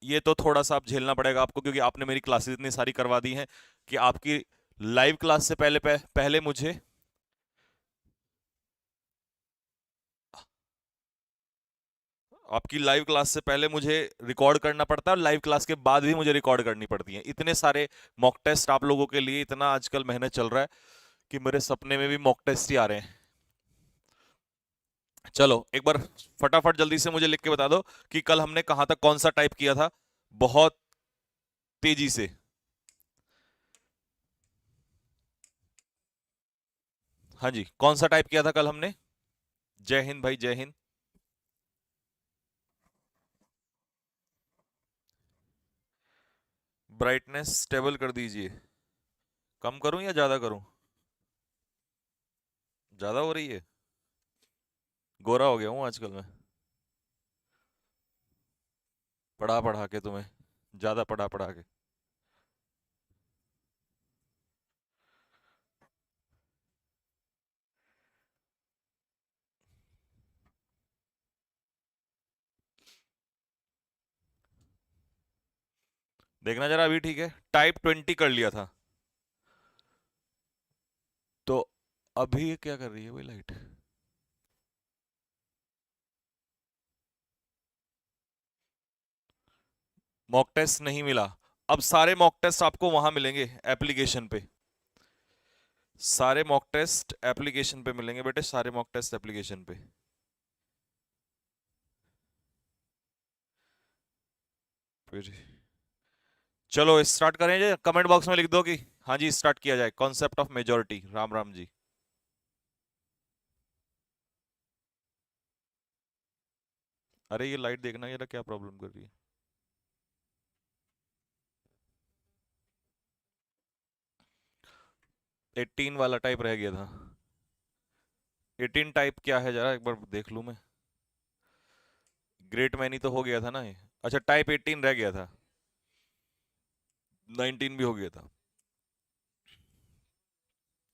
ये तो थोड़ा सा आप झेलना पड़ेगा आपको, क्योंकि आपने मेरी क्लासेस इतनी सारी करवा दी हैं कि आपकी लाइव क्लास से पहले मुझे आपकी लाइव क्लास से पहले मुझे रिकॉर्ड करना पड़ता है, और लाइव क्लास के बाद भी मुझे रिकॉर्ड करनी पड़ती है। इतने सारे मॉक टेस्ट आप लोगों के लिए, इतना आजकल मेहनत चल रहा है कि मेरे सपने में भी मॉक टेस्ट ही आ रहे हैं। चलो एक बार फटाफट जल्दी से मुझे लिख के बता दो कि कल हमने कहां तक कौन सा टाइप किया था, बहुत तेजी से। हाँ जी, कौन सा टाइप किया था कल हमने? जय हिंद भाई, जय हिंद। ब्राइटनेस स्टेबल कर दीजिए। कम करूं या ज्यादा करूं? ज्यादा हो रही है? गोरा हो गया हूं आजकल मैं, पढ़ा पढ़ा के तुम्हें, ज्यादा पढ़ा पढ़ा के। देखना जरा, अभी ठीक है? टाइप 20 कर लिया था, तो अभी ये क्या कर रही है भाई लाइट? मॉक टेस्ट नहीं मिला? अब सारे मॉक टेस्ट आपको वहां मिलेंगे एप्लीकेशन पे। सारे मॉक टेस्ट एप्लीकेशन पे मिलेंगे बेटे, सारे मॉक टेस्ट एप्लीकेशन पे। फिर चलो स्टार्ट करें जी। कमेंट बॉक्स में लिख दो कि हाँ जी स्टार्ट किया जाए। Concept of majority. Ram Ram ji. अरे ये लाइट देखना ये क्या प्रॉब्लम कर रही है? 18 वाला टाइप रह गया था। 18 टाइप क्या है जरा एक बार देख लूं मैं। ग्रेट मैनी तो हो गया था ना ये। अच्छा, टाइप 18 रह गया था, 19 भी हो गया था।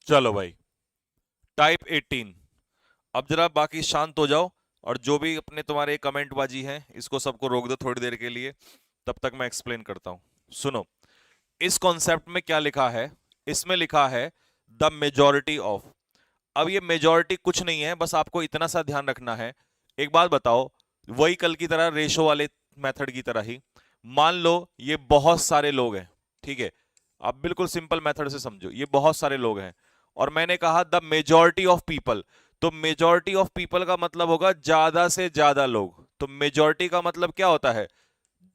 चलो भाई, टाइप 18। अब जरा बाकी शांत हो जाओ, और जो भी अपने तुम्हारे कमेंट बाजी हैं इसको सबको रोक दो थोड़ी देर के लिए, तब तक मैं एक्सप्लेन करता हूं। सुनो, इस कॉन्सेप्ट में क्या लिखा है? इसमें लिखा है द मेजॉरिटी ऑफ। अब ये मेजॉरिटी कुछ नहीं है, बस आपको इतना सा ध्यान रखना है। एक बात बताओ, वही कल की तरह रेशो वाले मेथड की तरह ही, मान लो ये बहुत सारे लोग हैं, ठीक है? आप बिल्कुल सिंपल मेथड से समझो, ये बहुत सारे लोग हैं, और मैंने कहा द मेजॉरिटी ऑफ पीपल। तो मेजॉरिटी ऑफ पीपल का मतलब होगा ज्यादा से ज्यादा लोग। तो मेजॉरिटी का मतलब क्या होता है?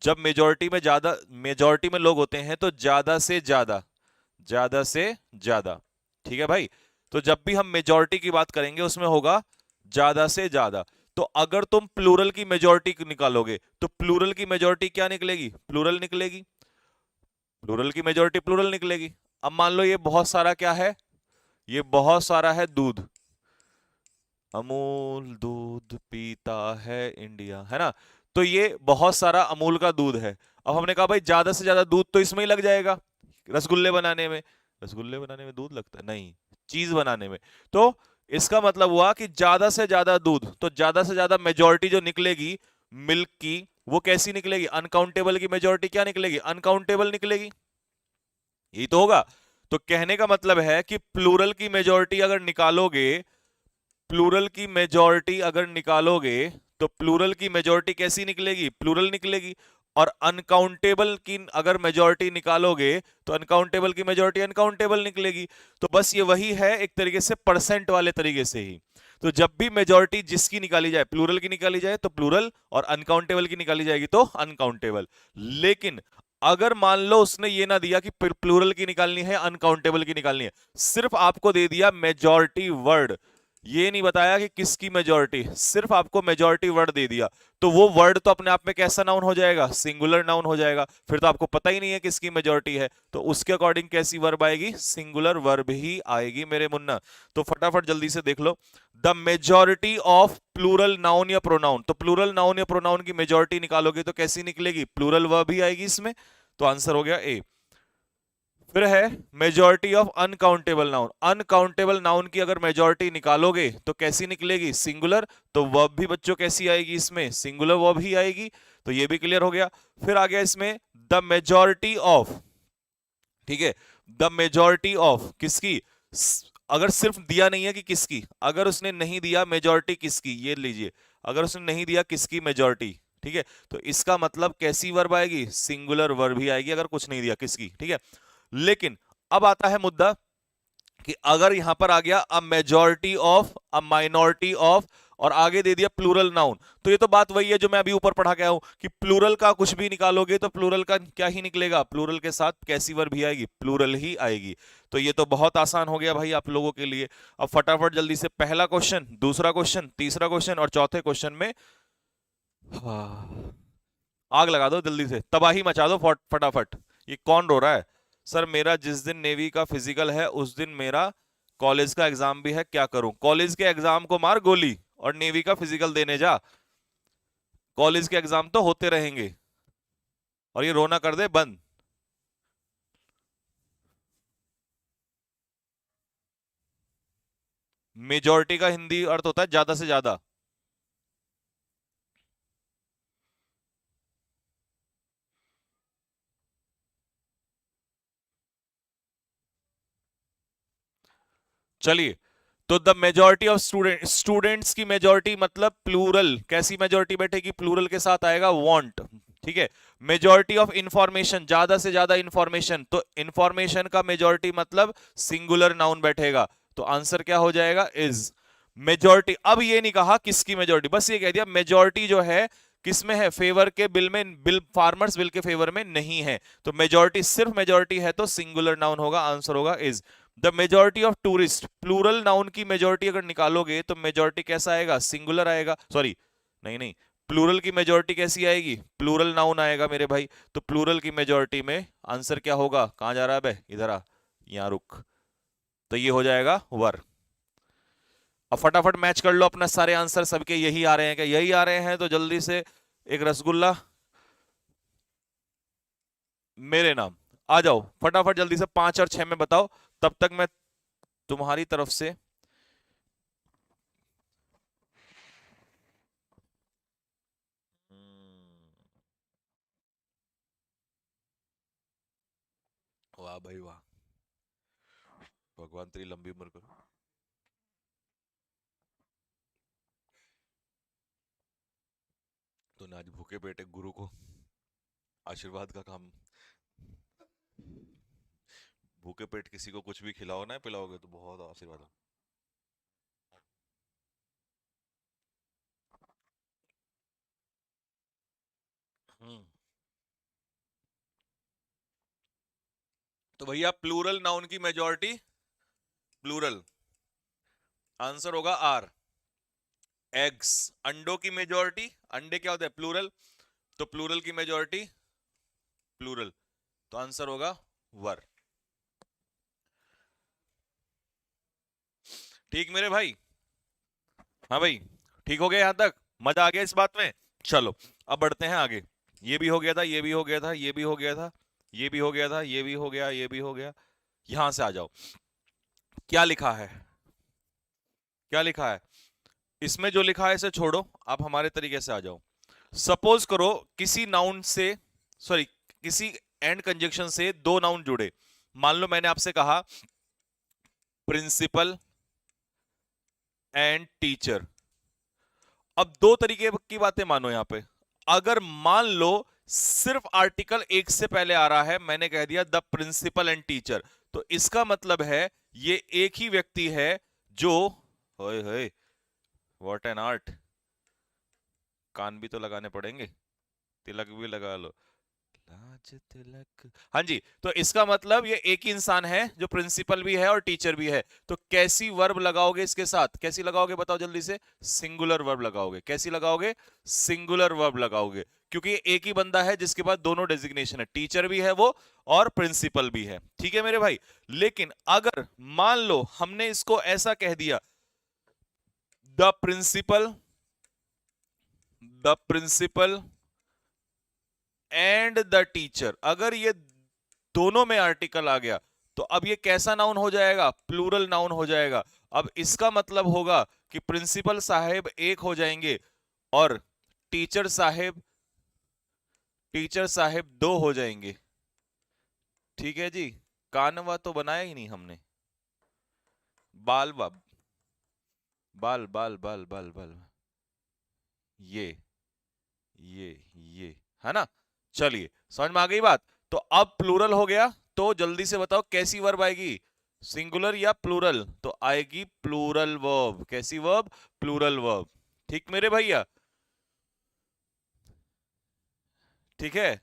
जब मेजॉरिटी में लोग होते हैं तो ज्यादा से ज्यादा, ज्यादा से ज्यादा। ठीक है भाई? तो जब भी हम मेजॉरिटी की बात करेंगे उसमें होगा ज्यादा से ज्यादा। तो अगर तुम प्लूरल की मेजॉरिटी निकालोगे तो प्लूरल की मेजॉरिटी क्या निकलेगी? प्लूरल निकलेगी। प्लूरल की मेजॉरिटी प्लूरल निकलेगी। अब मान लो ये बहुत सारा क्या है? ये बहुत सारा है दूध। अमूल दूध पीता है इंडिया, है ना? तो ये बहुत सारा अमूल का दूध है। अब हमने कहा भाई ज्यादा से ज्यादा दूध तो इसमें ही लग जाएगा, रसगुल्ले बनाने में। रसगुल्ले बनाने में दूध लगता है? नहीं, चीज बनाने में। तो इसका मतलब हुआ कि ज्यादा से ज्यादा दूध, तो ज्यादा से ज्यादा मेजॉरिटी जो निकलेगी मिल्क की, वो कैसी निकलेगी? अनकाउंटेबल की मेजॉरिटी क्या निकलेगी? अनकाउंटेबल निकलेगी। यही तो होगा। तो कहने का मतलब है कि प्लूरल की मेजॉरिटी अगर निकालोगे, प्लूरल की मेजॉरिटी अगर निकालोगे तो प्लूरल की मेजॉरिटी कैसी निकलेगी? प्लूरल निकलेगी। और अनकाउंटेबल की अगर मेजॉरिटी निकालोगे तो अनकाउंटेबल की मेजॉरिटी अनकाउंटेबल निकलेगी। तो बस ये वही है एक तरीके से परसेंट वाले तरीके से ही। तो जब भी मेजॉरिटी जिसकी निकाली जाए, प्लूरल की निकाली जाए तो प्लूरल, और अनकाउंटेबल की निकाली जाएगी तो अनकाउंटेबल। लेकिन अगर मान लो उसने ये ना दिया कि प्लूरल की निकालनी है अनकाउंटेबल की निकालनी है, सिर्फ आपको दे दिया मेजॉरिटी वर्ड, ये नहीं बताया कि किसकी मेजॉरिटी, सिर्फ आपको मेजॉरिटी वर्ड दे दिया, तो वो वर्ड तो अपने आप में कैसा नाउन हो जाएगा? सिंगुलर नाउन हो जाएगा। फिर तो आपको पता ही नहीं है किसकी मेजॉरिटी है, तो उसके अकॉर्डिंग कैसी वर्ब आएगी? सिंगुलर वर्ब ही आएगी मेरे मुन्ना। तो फटाफट जल्दी से देख लो, the majority of plural noun या प्रोनाउन। तो प्लूरल नाउन या प्रोनाउन की मेजॉरिटी निकालोगे तो कैसी निकलेगी? प्लूरल वर्ब ही आएगी इसमें। तो आंसर हो गया ए। फिर है majority of uncountable noun. Uncountable noun की अगर मेजॉरिटी निकालोगे तो कैसी निकलेगी? सिंगुलर। तो वर्ब भी बच्चों कैसी आएगी इसमें? सिंगुलर वर्ब ही आएगी। तो ये भी क्लियर हो गया। फिर आ गया इसमें द मेजॉरिटी ऑफ, ठीक है, द मेजॉरिटी ऑफ किसकी, अगर सिर्फ दिया नहीं है कि किसकी, अगर उसने नहीं दिया मेजॉरिटी किसकी, ये लीजिए, अगर उसने नहीं दिया किसकी मेजॉरिटी, ठीक है, तो इसका मतलब कैसी वर्ब आएगी, सिंगुलर वर्ब ही आएगी, अगर कुछ नहीं दिया किसकी, ठीक है। लेकिन अब आता है मुद्दा कि अगर यहां पर आ गया a majority of, a minority of, और आगे दे दिया प्लूरल नाउन, तो ये तो बात वही है जो मैं अभी ऊपर पढ़ा के आया हूं कि प्लूरल का कुछ भी निकालोगे तो प्लूरल का क्या ही निकलेगा, प्लूरल के साथ कैसी वर्ब भी आएगी, प्लूरल ही आएगी। तो ये तो बहुत आसान हो गया भाई आप लोगों के लिए। अब फटाफट जल्दी से पहला क्वेश्चन, दूसरा क्वेश्चन, तीसरा क्वेश्चन और चौथे क्वेश्चन में आग लगा दो, जल्दी से तबाही मचा दो फटाफट। ये कौन रो रहा है, सर मेरा जिस दिन नेवी का फिजिकल है उस दिन मेरा कॉलेज का एग्जाम भी है, क्या करूं। कॉलेज के एग्जाम को मार गोली और नेवी का फिजिकल देने जा, कॉलेज के एग्जाम तो होते रहेंगे, और ये रोना कर दे बंद। मेजॉरिटी का हिंदी अर्थ होता है ज्यादा से ज्यादा। चलिए, तो द मेजॉरिटी ऑफ स्टूडेंट्स की मेजॉरिटी मतलब प्लूरल, कैसी मेजॉरिटी बैठेगी, प्लूरल के साथ आएगा वांट, ठीक है। मेजॉरिटी ऑफ इंफॉर्मेशन, ज्यादा से ज्यादा इंफॉर्मेशन, तो इंफॉर्मेशन का मेजॉरिटी मतलब सिंगुलर नाउन बैठेगा, तो आंसर क्या हो जाएगा, इज। मेजॉरिटी, अब ये नहीं कहा किसकी मेजॉरिटी, बस ये कह दिया मेजॉरिटी जो है किसमें है, फेवर के बिल में, बिल फार्मर्स बिल के फेवर में नहीं है, तो मेजॉरिटी सिर्फ मेजॉरिटी है तो सिंगुलर नाउन होगा, आंसर होगा is. The majority of tourist, plural noun की मेजॉरिटी अगर निकालोगे तो मेजॉरिटी कैसा आएगा, सिंगुलर आएगा, सॉरी नहीं नहीं, प्लूरल की मेजॉरिटी कैसी आएगी, प्लूरल नाउन आएगा मेरे भाई, तो प्लूरल की मेजॉरिटी में आंसर क्या होगा, कहां जा रहा है बे, इधर आ, यहां रुक, तो ये हो जाएगा वर। अब फटाफट मैच कर लो अपना, सारे आंसर सबके यही आ रहे हैं क्या, यही आ रहे हैं, तो जल्दी से एक रसगुल्ला मेरे नाम, आ जाओ फटाफट जल्दी से, 5 और 6 में बताओ, तब तक मैं तुम्हारी तरफ से वाह भाई वाह, भगवान तेरी लंबी उम्र करो। तो आज भूखे पेट एक गुरु को आशीर्वाद का काम, भूखे पेट किसी को कुछ भी खिलाओ ना पिलाओगे तो बहुत आशीर्वाद हो। हम्म, तो भैया प्लूरल नाउन की मेजॉरिटी प्लूरल, आंसर होगा आर। एग्स, अंडों की मेजॉरिटी, अंडे क्या होते हैं प्लूरल, तो प्लूरल की मेजॉरिटी प्लूरल, तो आंसर होगा वर। ठीक मेरे भाई, हाँ भाई, ठीक हो गया यहां तक, मजा आ गया इस बात में। चलो अब बढ़ते हैं आगे, ये भी हो गया था, ये भी हो गया था, ये भी हो गया था, ये भी हो गया था, ये भी हो गया, ये भी हो गया, यहां से आ जाओ, क्या लिखा है, क्या लिखा है, इसमें जो लिखा है इसे छोड़ो, आप हमारे तरीके से आ जाओ। सपोज करो किसी नाउन से, सॉरी, किसी एंड कंजक्शन से दो नाउन जुड़े, मान लो मैंने आपसे कहा प्रिंसिपल एंड टीचर। अब दो तरीके की बातें मानो यहां पे, अगर मान लो सिर्फ आर्टिकल एक से पहले आ रहा है, मैंने कह दिया द प्रिंसिपल एंड टीचर, तो इसका मतलब है ये एक ही व्यक्ति है जो, होए होए, व्हाट एन आर्ट, कान भी तो लगाने पड़ेंगे, तिलक भी लगा लो, लाज तिलक, हाँ जी, तो इसका मतलब ये एक ही इंसान है जो प्रिंसिपल भी है और टीचर भी है, तो कैसी वर्ब लगाओगे इसके साथ, कैसी लगाओगे बताओ जल्दी से, सिंगुलर वर्ब लगाओगे, कैसी लगाओगे, सिंगुलर वर्ब लगाओगे, क्योंकि ये एक ही बंदा है जिसके पास दोनों डेजिग्नेशन है, टीचर भी है वो और प्रिंसिपल भी है, ठीक है मेरे भाई। लेकिन अगर मान लो हमने इसको ऐसा कह दिया, the principal, the principal and the teacher, अगर ये दोनों में आर्टिकल आ गया तो अब ये कैसा नाउन हो जाएगा, प्लूरल नाउन हो जाएगा। अब इसका मतलब होगा कि प्रिंसिपल साहेब एक हो जाएंगे और टीचर साहेब टीचर साहेब 2 हो जाएंगे। ठीक है जी। कानवा तो बनाया ही नहीं हमने। बाल बाल बाल बाल बाल बाल बाल ये ये ये है ना। चलिए समझ में आ गई बात। तो अब प्लूरल हो गया, तो जल्दी से बताओ कैसी वर्ब आएगी, सिंगुलर या प्लूरल? तो आएगी प्लूरल वर्ब। कैसी वर्ब? Plural verb. ठीक मेरे भैया? ठीक है,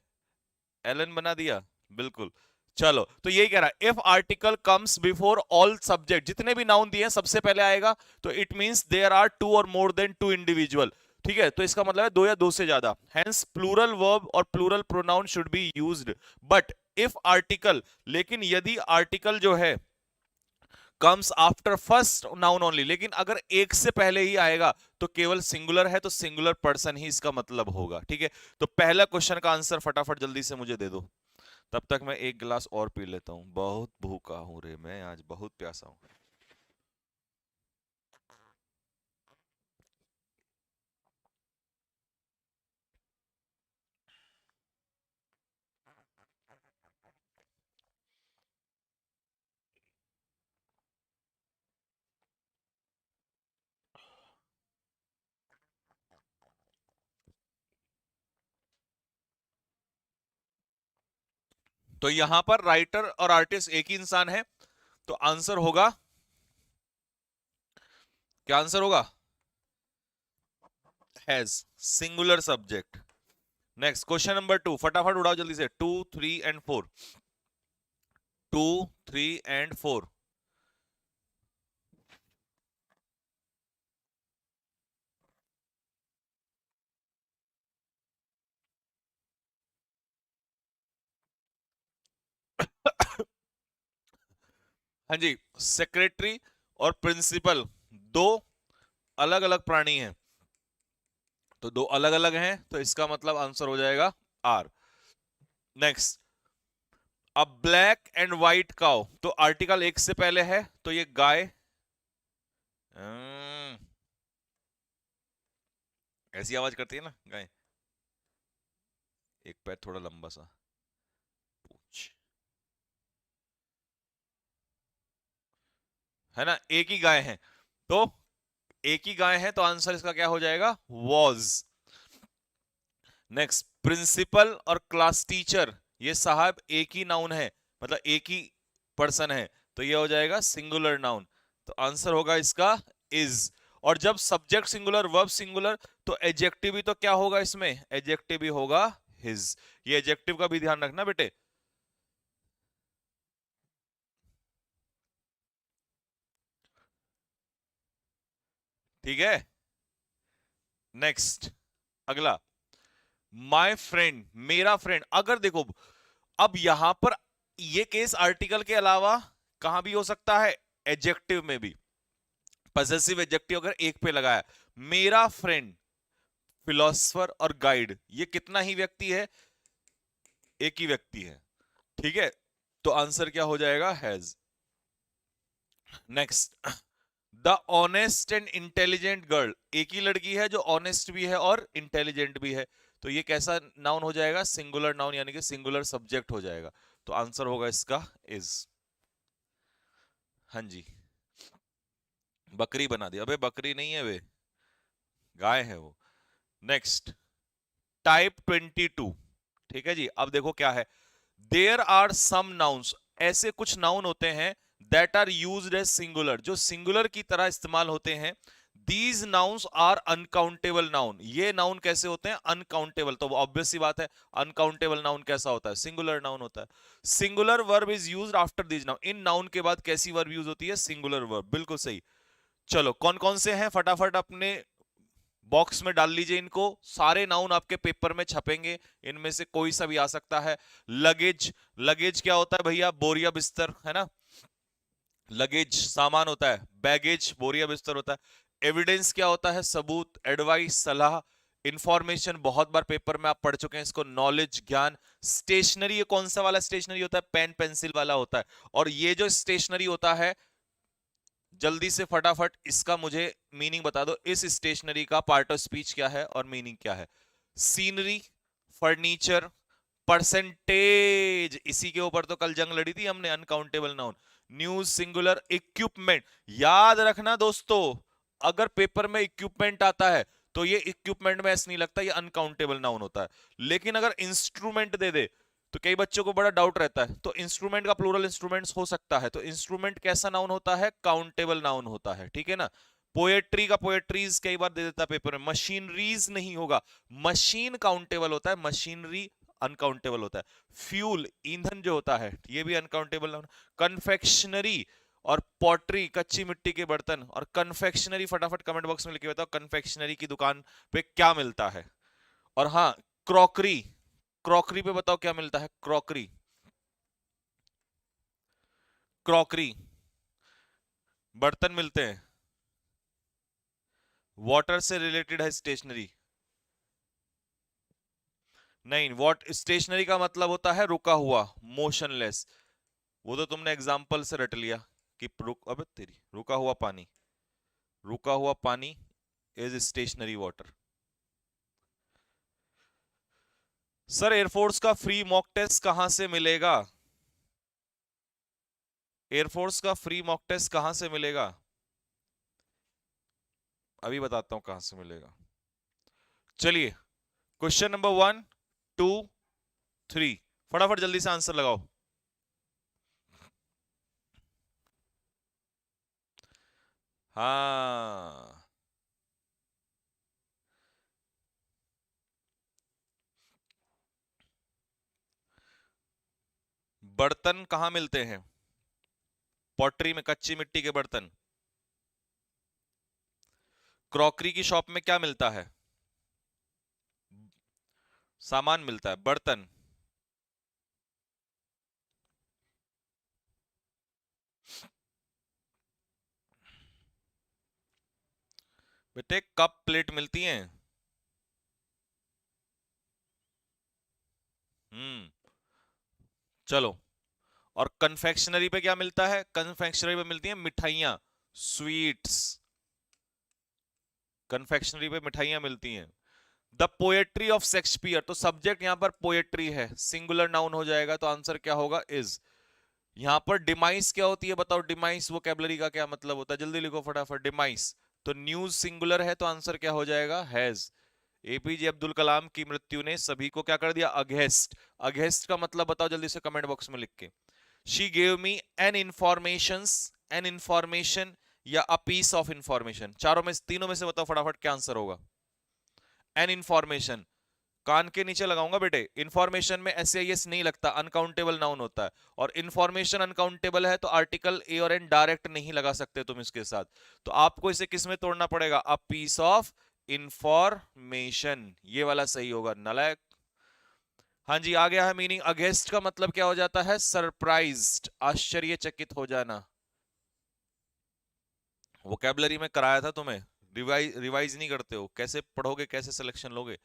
एलन बना दिया, बिल्कुल। चलो तो यही कह रहा है, if article comes before all subject, जितने भी नाउन दिए हैं सबसे पहले आएगा, तो it means there are two और मोर देन टू इंडिविजुअल। ठीक है, तो इसका मतलब है दो या दो से ज्यादा, हेंस प्लूरल वर्ब और plural pronoun should be used. But if article, लेकिन यदि आर्टिकल जो है comes after first noun only, लेकिन अगर एक से पहले ही आएगा तो केवल सिंगुलर है, तो सिंगुलर पर्सन ही इसका मतलब होगा। ठीक है, तो पहला क्वेश्चन का आंसर फटाफट जल्दी से मुझे दे दो। तब तक मैं एक गिलास और पी लेता हूं, बहुत भूखा हूं रे मैं आज, बहुत प्यासा हूं। तो यहां पर राइटर और आर्टिस्ट एक ही इंसान है, तो आंसर होगा, क्या आंसर होगा? Has, singular subject. Next question number 2, फटाफट उड़ाओ जल्दी से। 2 3 एंड 4, 2 3 एंड 4। हाँ जी, सेक्रेटरी और प्रिंसिपल दो अलग अलग प्राणी हैं, तो दो अलग अलग हैं, तो इसका मतलब आंसर हो जाएगा आर। नेक्स्ट, अब ब्लैक एंड व्हाइट काउ, तो आर्टिकल एक से पहले है, तो ये गाय। ऐसी आवाज करती है ना गाय, एक पैर थोड़ा लंबा सा, पूछ, है ना, एक ही गाय है, तो एक ही गाय है, तो आंसर इसका क्या हो जाएगा? वॉज। नेक्स्ट, प्रिंसिपल और क्लास टीचर, ये साहब एक ही नाउन है, मतलब एक ही पर्सन है, तो ये हो जाएगा सिंगुलर नाउन, तो आंसर होगा इसका इज। और जब सब्जेक्ट सिंगुलर वर्ब सिंगुलर, तो एडजेक्टिव भी तो क्या होगा इसमें? एडजेक्टिव भी होगा हिज। ये एडजेक्टिव का भी ध्यान रखना बेटे। ठीक है, नेक्स्ट, अगला, माय फ्रेंड, मेरा फ्रेंड। अगर देखो, अब यहां पर ये केस आर्टिकल के अलावा कहां भी हो सकता है, एडजेक्टिव में भी। पजेसिव एडजेक्टिव अगर एक पे लगाया, मेरा फ्रेंड, फिलोसफर और गाइड, ये कितना ही व्यक्ति है? एक ही व्यक्ति है। ठीक है, तो आंसर क्या हो जाएगा? Has. Next, the honest and intelligent girl, एक ही लड़की है जो ऑनेस्ट भी है और इंटेलिजेंट भी है, तो ये कैसा नाउन हो जाएगा? सिंगुलर नाउन, यानी कि सिंगुलर सब्जेक्ट हो जाएगा, तो आंसर होगा इसका इज। हाँ जी, बकरी बना दिया, अबे बकरी नहीं है वे, गाय है वो। Next, type 22। ठीक है जी, अब देखो क्या है, देयर आर सम नाउन्स, ऐसे कुछ नाउन होते हैं that are used as singular, जो सिंगुलर की तरह इस्तेमाल होते हैं। These nouns are uncountable noun, ये नाउन कैसे होते हैं? अनकाउंटेबल, तो ऑब्वियस सी बात है, अनकाउंटेबल नाउन कैसा होता है? सिंगुलर नाउन होता है। Singular verb is used after these noun, in noun के बाद कैसी वर्ब यूज होती है? सिंगुलर वर्ब, बिल्कुल सही। चलो कौन कौन से हैं फटाफट अपने बॉक्स में डाल लीजिए इनको, सारे नाउन आपके पेपर में छपेंगे, इनमें से कोई सा भी आ सकता है। लगेज, लगेज क्या होता है भैया? बोरिया बिस्तर, है ना, लगेज सामान होता है। बैगेज बोरिया बिस्तर होता है। एविडेंस क्या होता है? सबूत। एडवाइस सलाह। इंफॉर्मेशन बहुत बार पेपर में आप पढ़ चुके हैं इसको, नॉलेज ज्ञान। स्टेशनरी, ये कौन सा वाला स्टेशनरी होता है? पेन पेंसिल वाला होता है। और ये जो स्टेशनरी होता है, जल्दी से फटाफट इसका मुझे मीनिंग बता दो, इस स्टेशनरी का पार्ट ऑफ स्पीच क्या है और मीनिंग क्या है? सीनरी, फर्नीचर, परसेंटेज, इसी के ऊपर तो कल जंग लड़ी थी हमने, uncountable noun. News singular, equipment, याद रखना दोस्तों, अगर पेपर में इक्विपमेंट आता है तो ये इक्विपमेंट में ऐसा नहीं लगता, ये अनकाउंटेबल नाउन होता है। लेकिन अगर इंस्ट्रूमेंट दे दे तो कई बच्चों को बड़ा डाउट रहता है, तो इंस्ट्रूमेंट का प्लूरल इंस्ट्रूमेंट्स हो सकता है, तो इंस्ट्रूमेंट कैसा नाउन होता है, काउंटेबल नाउन होता है, ठीक है ना। पोएट्री का पोएट्रीज कई बार दे देता है पेपर में, मशीनरीज नहीं होगा, मशीन काउंटेबल होता है, मशीनरी अनकाउंटेबल होता है। फ्यूल, ईंधन जो होता है, ये भी अनकाउंटेबल नाउन। कन्फेक्शनरी और पॉटरी, कच्ची मिट्टी के बर्तन, और कन्फेक्शनरी, फटाफट कमेंट बॉक्स में लिख के बताओ कन्फेक्शनरी की दुकान पे क्या मिलता है। और हाँ, क्रॉकरी, क्रॉकरी पे बताओ क्या मिलता है, क्रॉकरी, क्रॉकरी बर्तन मिलते हैं। वाटर से रिलेटेड है स्टेशनरी, नहीं, वॉट स्टेशनरी का मतलब होता है रुका हुआ, मोशनलेस। वो तो तुमने एग्जाम्पल से रट लिया कि अबे तेरी, रुका हुआ पानी, रुका हुआ पानी is stationary water. Sir air force का फ्री मॉक टेस्ट कहां से मिलेगा, एयरफोर्स का फ्री मॉक टेस्ट कहां से मिलेगा, अभी बताता हूं कहां से मिलेगा। चलिए, क्वेश्चन नंबर 1, 2, 3, फटाफट जल्दी से आंसर लगाओ। हाँ, बर्तन कहां मिलते हैं, पॉटरी में, कच्ची मिट्टी के बर्तन। क्रॉकरी की शॉप में क्या मिलता है, सामान मिलता है, बर्तन। बेटे कप प्लेट मिलती हैं। हम्म, चलो। और कन्फेक्शनरी पे क्या मिलता है, कन्फेक्शनरी पे मिलती हैं मिठाइयां, स्वीट्स, कन्फेक्शनरी पे मिठाइयां मिलती हैं। द पोएट्री ऑफ शेक्सपियर, तो सब्जेक्ट यहां पर पोएट्री है, सिंगुलर नाउन हो जाएगा, तो आंसर क्या होगा, इज। यहां पर डिमाइस क्या होती है बताओ, डिमाइस वोकैबुलरी का क्या मतलब होता है, जल्दी लिखो फटाफट, डिमाइस। तो न्यूज सिंगुलर है, तो आंसर क्या हो जाएगा, हैज। एपीजे अब्दुल कलाम की मृत्यु ने सभी को क्या कर दिया, अगेंस्ट। अगेंस्ट का मतलब बताओ जल्दी से कमेंट बॉक्स में लिख के। She gave me an information, an information या अ पीस ऑफ इंफॉर्मेशन, चारों में, तीनों में से बताओ फटाफट क्या आंसर होगा। एन इंफॉर्मेशन, कान के नीचे लगाऊंगा बेटे, इंफॉर्मेशन में एस एस नहीं लगता, अनकाउंटेबल नाउन होता है। और इंफॉर्मेशन अनकाउंटेबल है, तो आर्टिकल ए और एन डायरेक्ट नहीं लगा सकते तुम इसके साथ, तो आपको इसे किस में तोड़ना पड़ेगा, अ पीस ऑफ इंफॉर्मेशन, ये वाला सही होगा, नलायक। हाँ जी, आ गया है मीनिंग। अगेंस्ट का मतलब क्या हो जाता है, सरप्राइज्ड, आश्चर्यचकित हो जाना। वोकैबुलरी में कराया था तुम्हें, रिवाइज नहीं करते हो, कैसे पढ़ोगे, कैसे सिलेक्शन लोगे।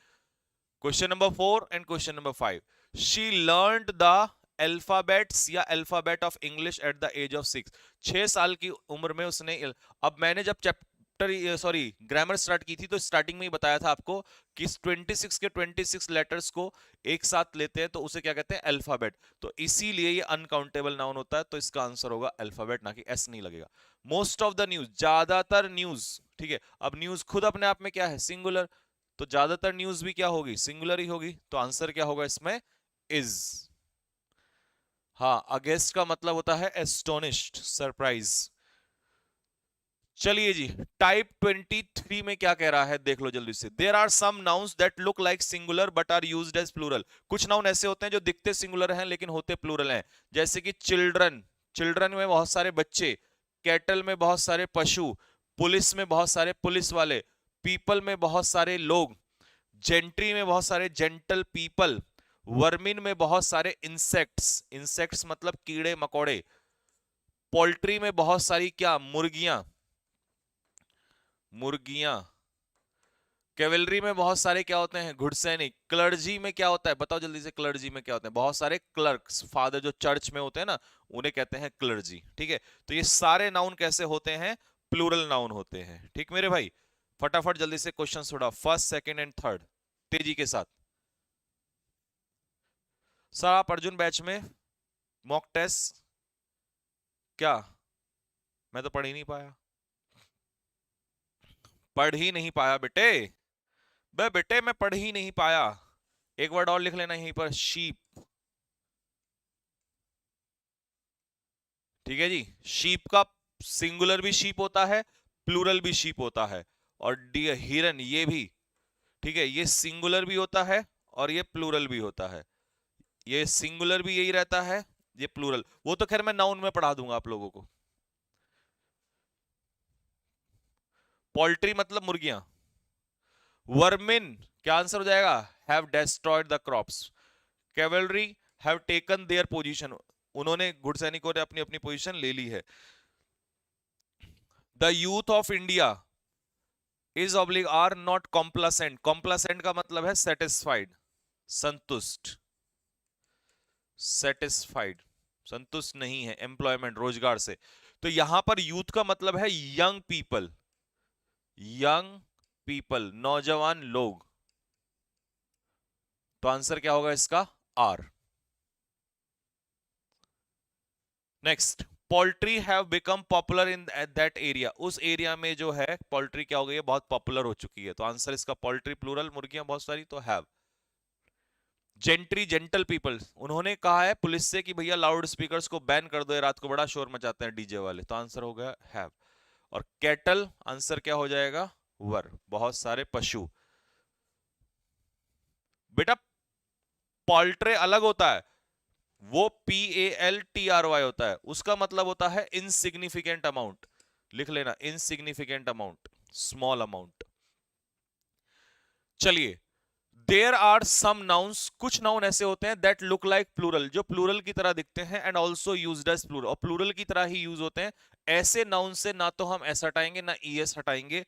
Question number 4 and question number 5, she learned the alphabets या alphabet of English at the age of 6, 6 साल की उम्र में उसने। अब मैंने जब चैप्टर, सॉरी, ग्रामर स्टार्ट की थी, तो स्टार्टिंग में ही बताया था आपको कि इस 26 के 26 लेटर्स को एक साथ लेते हैं तो उसे क्या कहते हैं, अल्फाबेट। तो इसीलिए ये अनकाउंटेबल नाउन होता है, तो इसका आंसर होगा अल्फाबेट, ना कि एस नहीं लगेगा। मोस्ट ऑफ द न्यूज, ज्यादातर न्यूज, ठीक है। अब न्यूज खुद अपने आप में क्या है, सिंगुलर, तो ज्यादातर न्यूज भी क्या होगी, सिंगुलर ही होगी, तो आंसर क्या होगा इसमें, इज। हाँ, अगेंस्ट का मतलब होता है एस्टोनिश्ड, सरप्राइज। चलिए जी, टाइप 23 में क्या कह रहा है, देख लो जल्दी से। There are some nouns that look like singular but are used as plural, कुछ नाउन ऐसे होते हैं जो दिखते सिंगुलर हैं लेकिन होते प्लूरल हैं, जैसे कि चिल्ड्रन, चिल्ड्रन में बहुत सारे बच्चे, कैटल में बहुत सारे पशु, पुलिस में बहुत सारे पुलिस वाले, पीपल में बहुत सारे लोग, जेंट्री में बहुत सारे जेंटल पीपल, वर्मिन में बहुत सारे इंसेक्ट्स, इंसेक्ट्स मतलब कीड़े मकोड़े, पोल्ट्री में बहुत सारी क्या, मुर्गियां, मुर्गियां, कैवेलरी में बहुत सारे क्या होते हैं, घुड़सैनिक, क्लर्जी में क्या होता है बताओ जल्दी से, क्लर्जी में क्या होते हैं, बहुत सारे क्लर्क्स, फादर जो चर्च में होते हैं ना, उन्हें कहते हैं क्लर्जी, ठीक है। तो ये सारे नाउन कैसे होते हैं, प्लूरल नाउन होते हैं, ठीक मेरे भाई। फटाफट जल्दी से क्वेश्चन छोड़ा, फर्स्ट सेकंड एंड थर्ड, तेजी के साथ। सर आप अर्जुन बैच में मॉक टेस्ट क्या? मैं तो पढ़ ही नहीं पाया, पढ़ ही नहीं पाया बेटे। बे बेटे मैं पढ़ ही नहीं पाया। एक वर्ड और लिख लेना यहीं पर, शीप। ठीक है जी, शीप का सिंगुलर भी शीप होता है, प्लूरल भी शीप होता है। और डियर हिरन ये भी, ठीक है, ये सिंगुलर भी होता है और ये प्लूरल भी होता है। ये सिंगुलर भी यही रहता है, ये प्लूरल, वो तो खैर मैं नाउन में पढ़ा दूंगा आप लोगों को। पोल्ट्री मतलब मुर्गियां। वर्मिन क्या आंसर हो जाएगा? Have destroyed the crops. Cavalry have taken their position, उन्होंने, घुड़सैनिकों ने अपनी अपनी पोजीशन ले ली है। The youth of India is oblique or not complacent, complacent का मतलब है सेटिस्फाइड, संतुष्ट, सेटिस्फाइड, संतुष्ट नहीं है एम्प्लॉयमेंट रोजगार से। तो यहां पर यूथ का मतलब है यंग पीपल, यंग पीपल नौजवान लोग। तो आंसर क्या होगा इसका? Are. Next, poultry have become popular in that area, उस एरिया में जो है पोल्ट्री क्या हो गई है? बहुत पॉपुलर हो चुकी है। तो आंसर इसका पोल्ट्री प्लूरल, मुर्गियां बहुत सारी, तो हैव। जेंट्री जेंटल पीपल, उन्होंने कहा है पुलिस से कि भैया लाउड स्पीकर्स को बैन कर दो, ये रात को बड़ा शोर मचाते हैं डीजे वाले। तो आंसर हो गया हैव। और कैटल आंसर क्या हो जाएगा? वर, बहुत सारे पशु। बेटा पोल्ट्री अलग होता है, वो PALTRY होता है, उसका मतलब होता है इनसिग्निफिकेंट अमाउंट। लिख लेना, इनसिग्निफिकेंट अमाउंट, स्मॉल अमाउंट। चलिए, देयर आर सम नाउन्स, कुछ नाउन ऐसे होते हैं दैट लुक लाइक प्लूरल, जो प्लूरल की तरह दिखते हैं, and also used as plural, और प्लूरल की तरह ही यूज होते हैं। ऐसे नाउन से ना तो हम एस हटाएंगे ना ES हटाएंगे,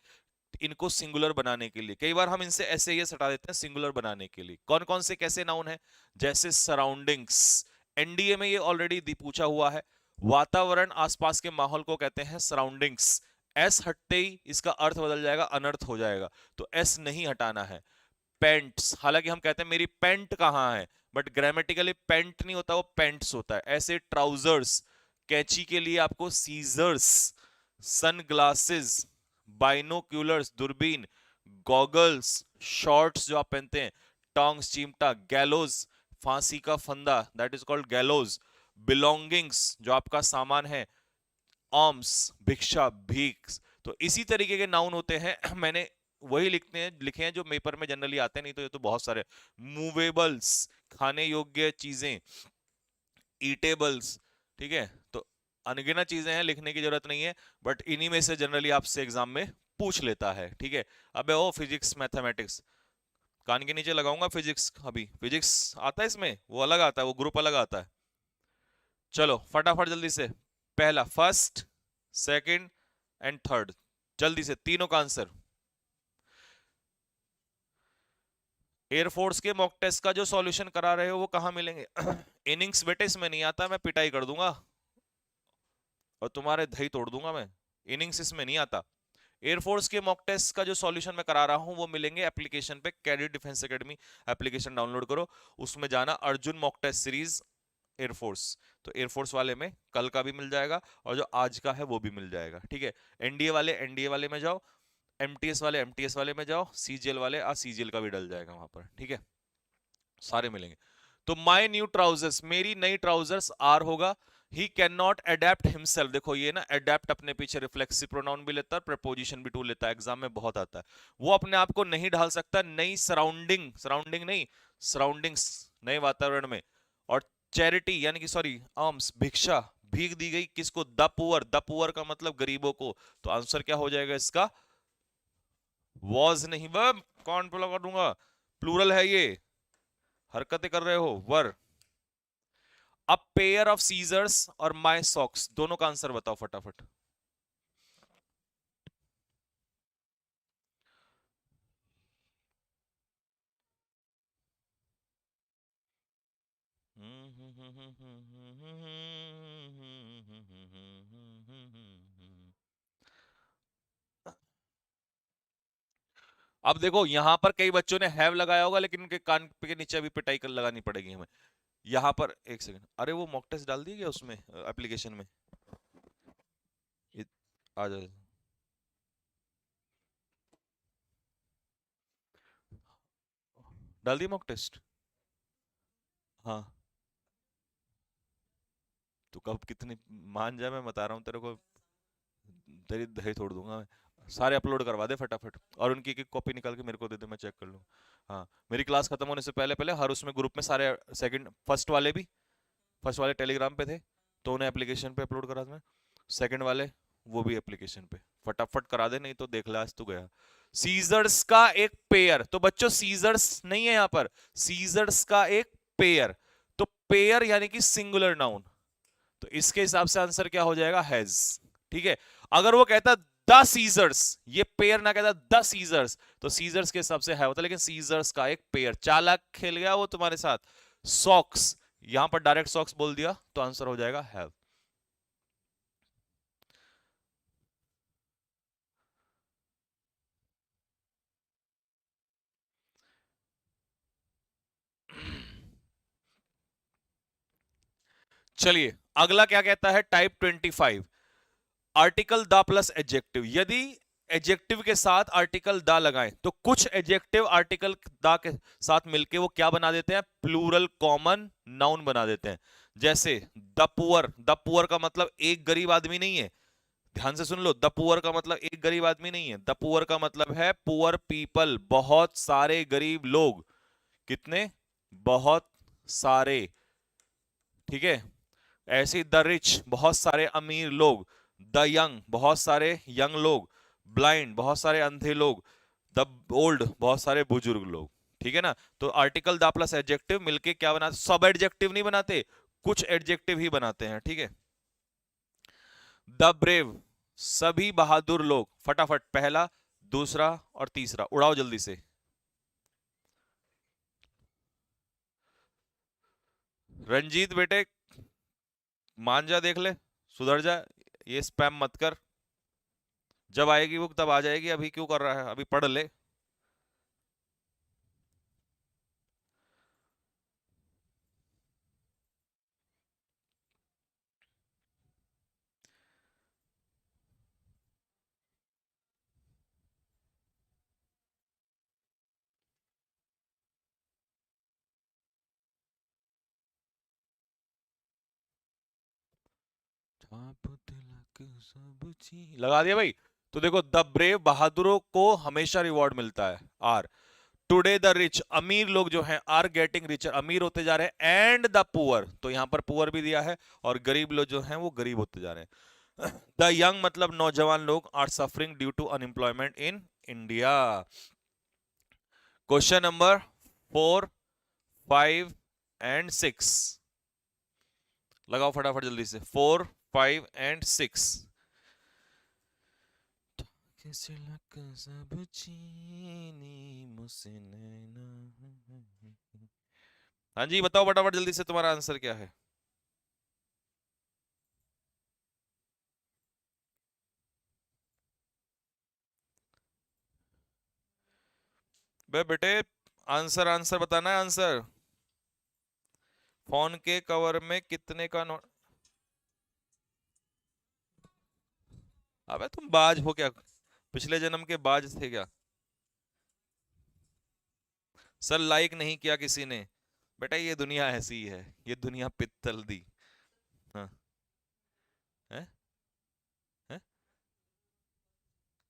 इनको सिंगुलर बनाने के लिए। कई बार हम इनसे ऐसे ES हटा देते हैं सिंगुलर बनाने के लिए। कौन कौन से कैसे नाउन है? जैसे सराउंडिंग्स, NDA में ये ऑलरेडी पूछा हुआ है। वातावरण, आसपास के माहौल को कहते हैं सराउंडिंग्स। एस हटते ही इसका अर्थ बदल जाएगा, अनर्थ हो जाएगा, तो एस नहीं हटाना है। पेंट्स, हालांकि हम कहते हैं मेरी पेंट कहां है, बट ग्रामेटिकली पेंट नहीं होता, वो पेंट्स होता है। ऐसे ट्राउजर्स, कैंची के लिए आपको सीजर्स, सनग्लासेस, बाइनोक्यूलर्स दूरबीन, गॉगल्स, शॉर्ट्स जो आप पहनते हैं, टोंग्स चिमटा, गैलोज फांसी का फंदा, दैट इज कॉल्ड गैलोज। बिलोंगिंग्स जो आपका सामान है, आर्म्स भिक्षा भीख। तो इसी तरीके के नाउन होते हैं मैंने वही लिखे हैं जो पेपर में जनरली आते हैं, नहीं तो ये तो बहुत सारे। मूवेबल्स खाने योग्य चीजें, ईटेबल्स, ठीक है। तो अनगिनत चीजें हैं, लिखने की जरूरत नहीं है, बट इन्हीं में से जनरली आपसे एग्जाम में पूछ लेता है, ठीक है। अबे ओ फिजिक्स मैथमेटिक्स, कान के नीचे लगाऊंगा फिजिक्स, अभी फिजिक्स आता है इसमें, वो अलग आता है, वो ग्रुप अलग आता है। चलो फटाफट जल्दी से, पहला फर्स्ट, सेकंड एंड थर्ड, जल्दी से तीनों का आंसर। एयरफोर्स के मॉक टेस्ट का जो सॉल्यूशन करा रहे हो वो कहां मिलेंगे? इनिंग्स बेटे इसमें नहीं आता, मैं पिटाई कर दूंगा और तुम्हारे दही तोड़ दूंगा मैं। इनिंग्स इसमें नहीं आता। एयरफोर्स के मॉक टेस्ट का जो सॉल्यूशन मैं करा रहा हूं वो मिलेंगे एप्लीकेशन पे, cadet defence academy application download करो, उसमें जाना, Arjun mock test series air force. तो एयरफोर्स वाले में कल का भी मिल जाएगा और जो आज का है वो भी मिल जाएगा, ठीक है। एनडीए वाले में जाओ, एमटीएस वाले में जाओ, सीजीएल वाले सीजीएल का भी डल जाएगा वहां पर, ठीक है, सारे मिलेंगे। तो माई न्यू ट्राउजर्स, मेरी नई ट्राउजर्स, आर होगा। He can not adapt himself, देखो ये ना अडेप्ट अपने पीछे रिफ्लेक्सिव प्रोनाउन भी लेता है, प्रपोजिशन भी टू लेता है, एग्जाम में बहुत आता है। वो अपने आप को नहीं ढाल सकता नई सराउंडिंग, सराउंडिंग नहीं, सराउंडिंग्स, नए वातावरण में। और चैरिटी यानी कि सॉरी आर्म्स, भिक्षा, भीख दी गई किसको? द पुअर, द पुअर का मतलब गरीबों को। तो आंसर क्या हो जाएगा इसका? वॉज नहीं, वह कौन पे लगा दूंगा, प्लूरल है ये, हरकतें कर रहे हो, वर। अ पेयर ऑफ सीजर्स और माई सॉक्स, दोनों का आंसर बताओ फटाफट। अब देखो यहां पर कई बच्चों ने हैव लगाया होगा, लेकिन उनके कान के नीचे अभी पिटाई कर लगानी पड़ेगी हमें। यहाँ पर एक सेकंड, अरे वो मॉक टेस्ट डाल दिया क्या उसमें एप्लीकेशन में? ये- आ जाओ। डाल दिया मॉक टेस्ट? हाँ। तो कब कितनी मान जाए, मैं बता रहा हूँ तेरे को, तेरी दही तोड़ दूंगा मैं। सारे अपलोड करवा दे फटाफट, और उनकी एक कॉपी निकाल के मेरे को दे दे, मैं चेक कर लूँ। हाँ, मेरी क्लास खत्म होने से पहले पहले हर उसमें ग्रुप में सारे, सेकंड फर्स्ट वाले भी, फर्स्ट वाले टेलीग्राम पे थे तो उन्हें एप्लीकेशन पे अपलोड करा दूं, सेकंड वाले वो भी एप्लीकेशन पे। फटाफट करा दे, नहीं तो देख ले आज तू गया। सीजर्स का एक पेयर, तो बच्चों सीजर्स नहीं है यहाँ पर, सीजर्स का एक पेयर। तो पेयर यानी कि सिंगुलर नाउन, तो इसके हिसाब से आंसर क्या हो जाएगा, हैज। ठीक है। अगर वो कहता द सीजर्स, ये पेयर ना कहता द सीजर्स, तो सीजर्स के हिसाब से है होता, लेकिन सीजर्स का एक पेयर। चालाक खेल गया वो तुम्हारे साथ। सॉक्स, यहां पर डायरेक्ट सॉक्स बोल दिया तो आंसर हो जाएगा हैव। चलिए, अगला क्या कहता है, type 25, article the plus adjective. यदि एडजेक्टिव के साथ आर्टिकल द लगाएं तो कुछ एडजेक्टिव आर्टिकल द के साथ मिलके वो क्या बना देते हैं, प्लूरल कॉमन नाउन बना देते हैं। जैसे द पुअर, द पुअर का मतलब एक गरीब आदमी नहीं है, ध्यान से सुन लो, द पुअर का मतलब एक गरीब आदमी नहीं है, द पुअर का मतलब है पुअर पीपल, बहुत सारे गरीब लोग। कितने, बहुत सारे। ठीक है। ऐसे द रिच, बहुत सारे अमीर लोग। द यंग, बहुत सारे यंग लोग। ब्लाइंड, बहुत सारे अंधे लोग। द ओल्ड, बहुत सारे बुजुर्ग लोग। ठीक है ना। तो आर्टिकल द प्लस एडजेक्टिव मिलके क्या बनाते, सब एडजेक्टिव नहीं बनाते, कुछ एडजेक्टिव ही बनाते हैं। ठीक है। द ब्रेव, सभी बहादुर लोग। फटाफट पहला, दूसरा और तीसरा उड़ाओ जल्दी से। रंजीत बेटे, मान जा, देख ले, सुधर जा, ये स्पैम मत कर। जब आएगी बुक तब आ जाएगी, अभी क्यों कर रहा है, अभी पढ़ ले। आप तिलक सब लगा दिया भाई। तो देखो, द ब्रेव, बहादुरों को हमेशा रिवॉर्ड मिलता है, आर। टुडे द रिच, अमीर लोग जो हैं, आर गेटिंग रिचर, अमीर होते जा रहे हैं। एंड द पुअर, तो यहां पर पुअर भी दिया है, और गरीब लोग जो हैं वो गरीब होते जा रहे हैं। द यंग मतलब नौजवान लोग, are suffering due to unemployment in India. Question number 4, 5 and 6, लगाओ फटाफट जल्दी से, 4, 5 एंड 6। सिलक सब चीनी मुझसे नैना। हाँ जी, बताओ फटाफट जल्दी से, तुम्हारा आंसर क्या है? बे बेटे, आंसर आंसर बताना है, आंसर। फोन के कवर में कितने का नोट? अबे तुम बाज हो क्या, पिछले जन्म के बाज थे क्या? सर लाइक नहीं किया किसी ने। बेटा ये दुनिया ऐसी ही है, ये दुनिया पित्तल दी। हाँ। है? है?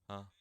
हाँ।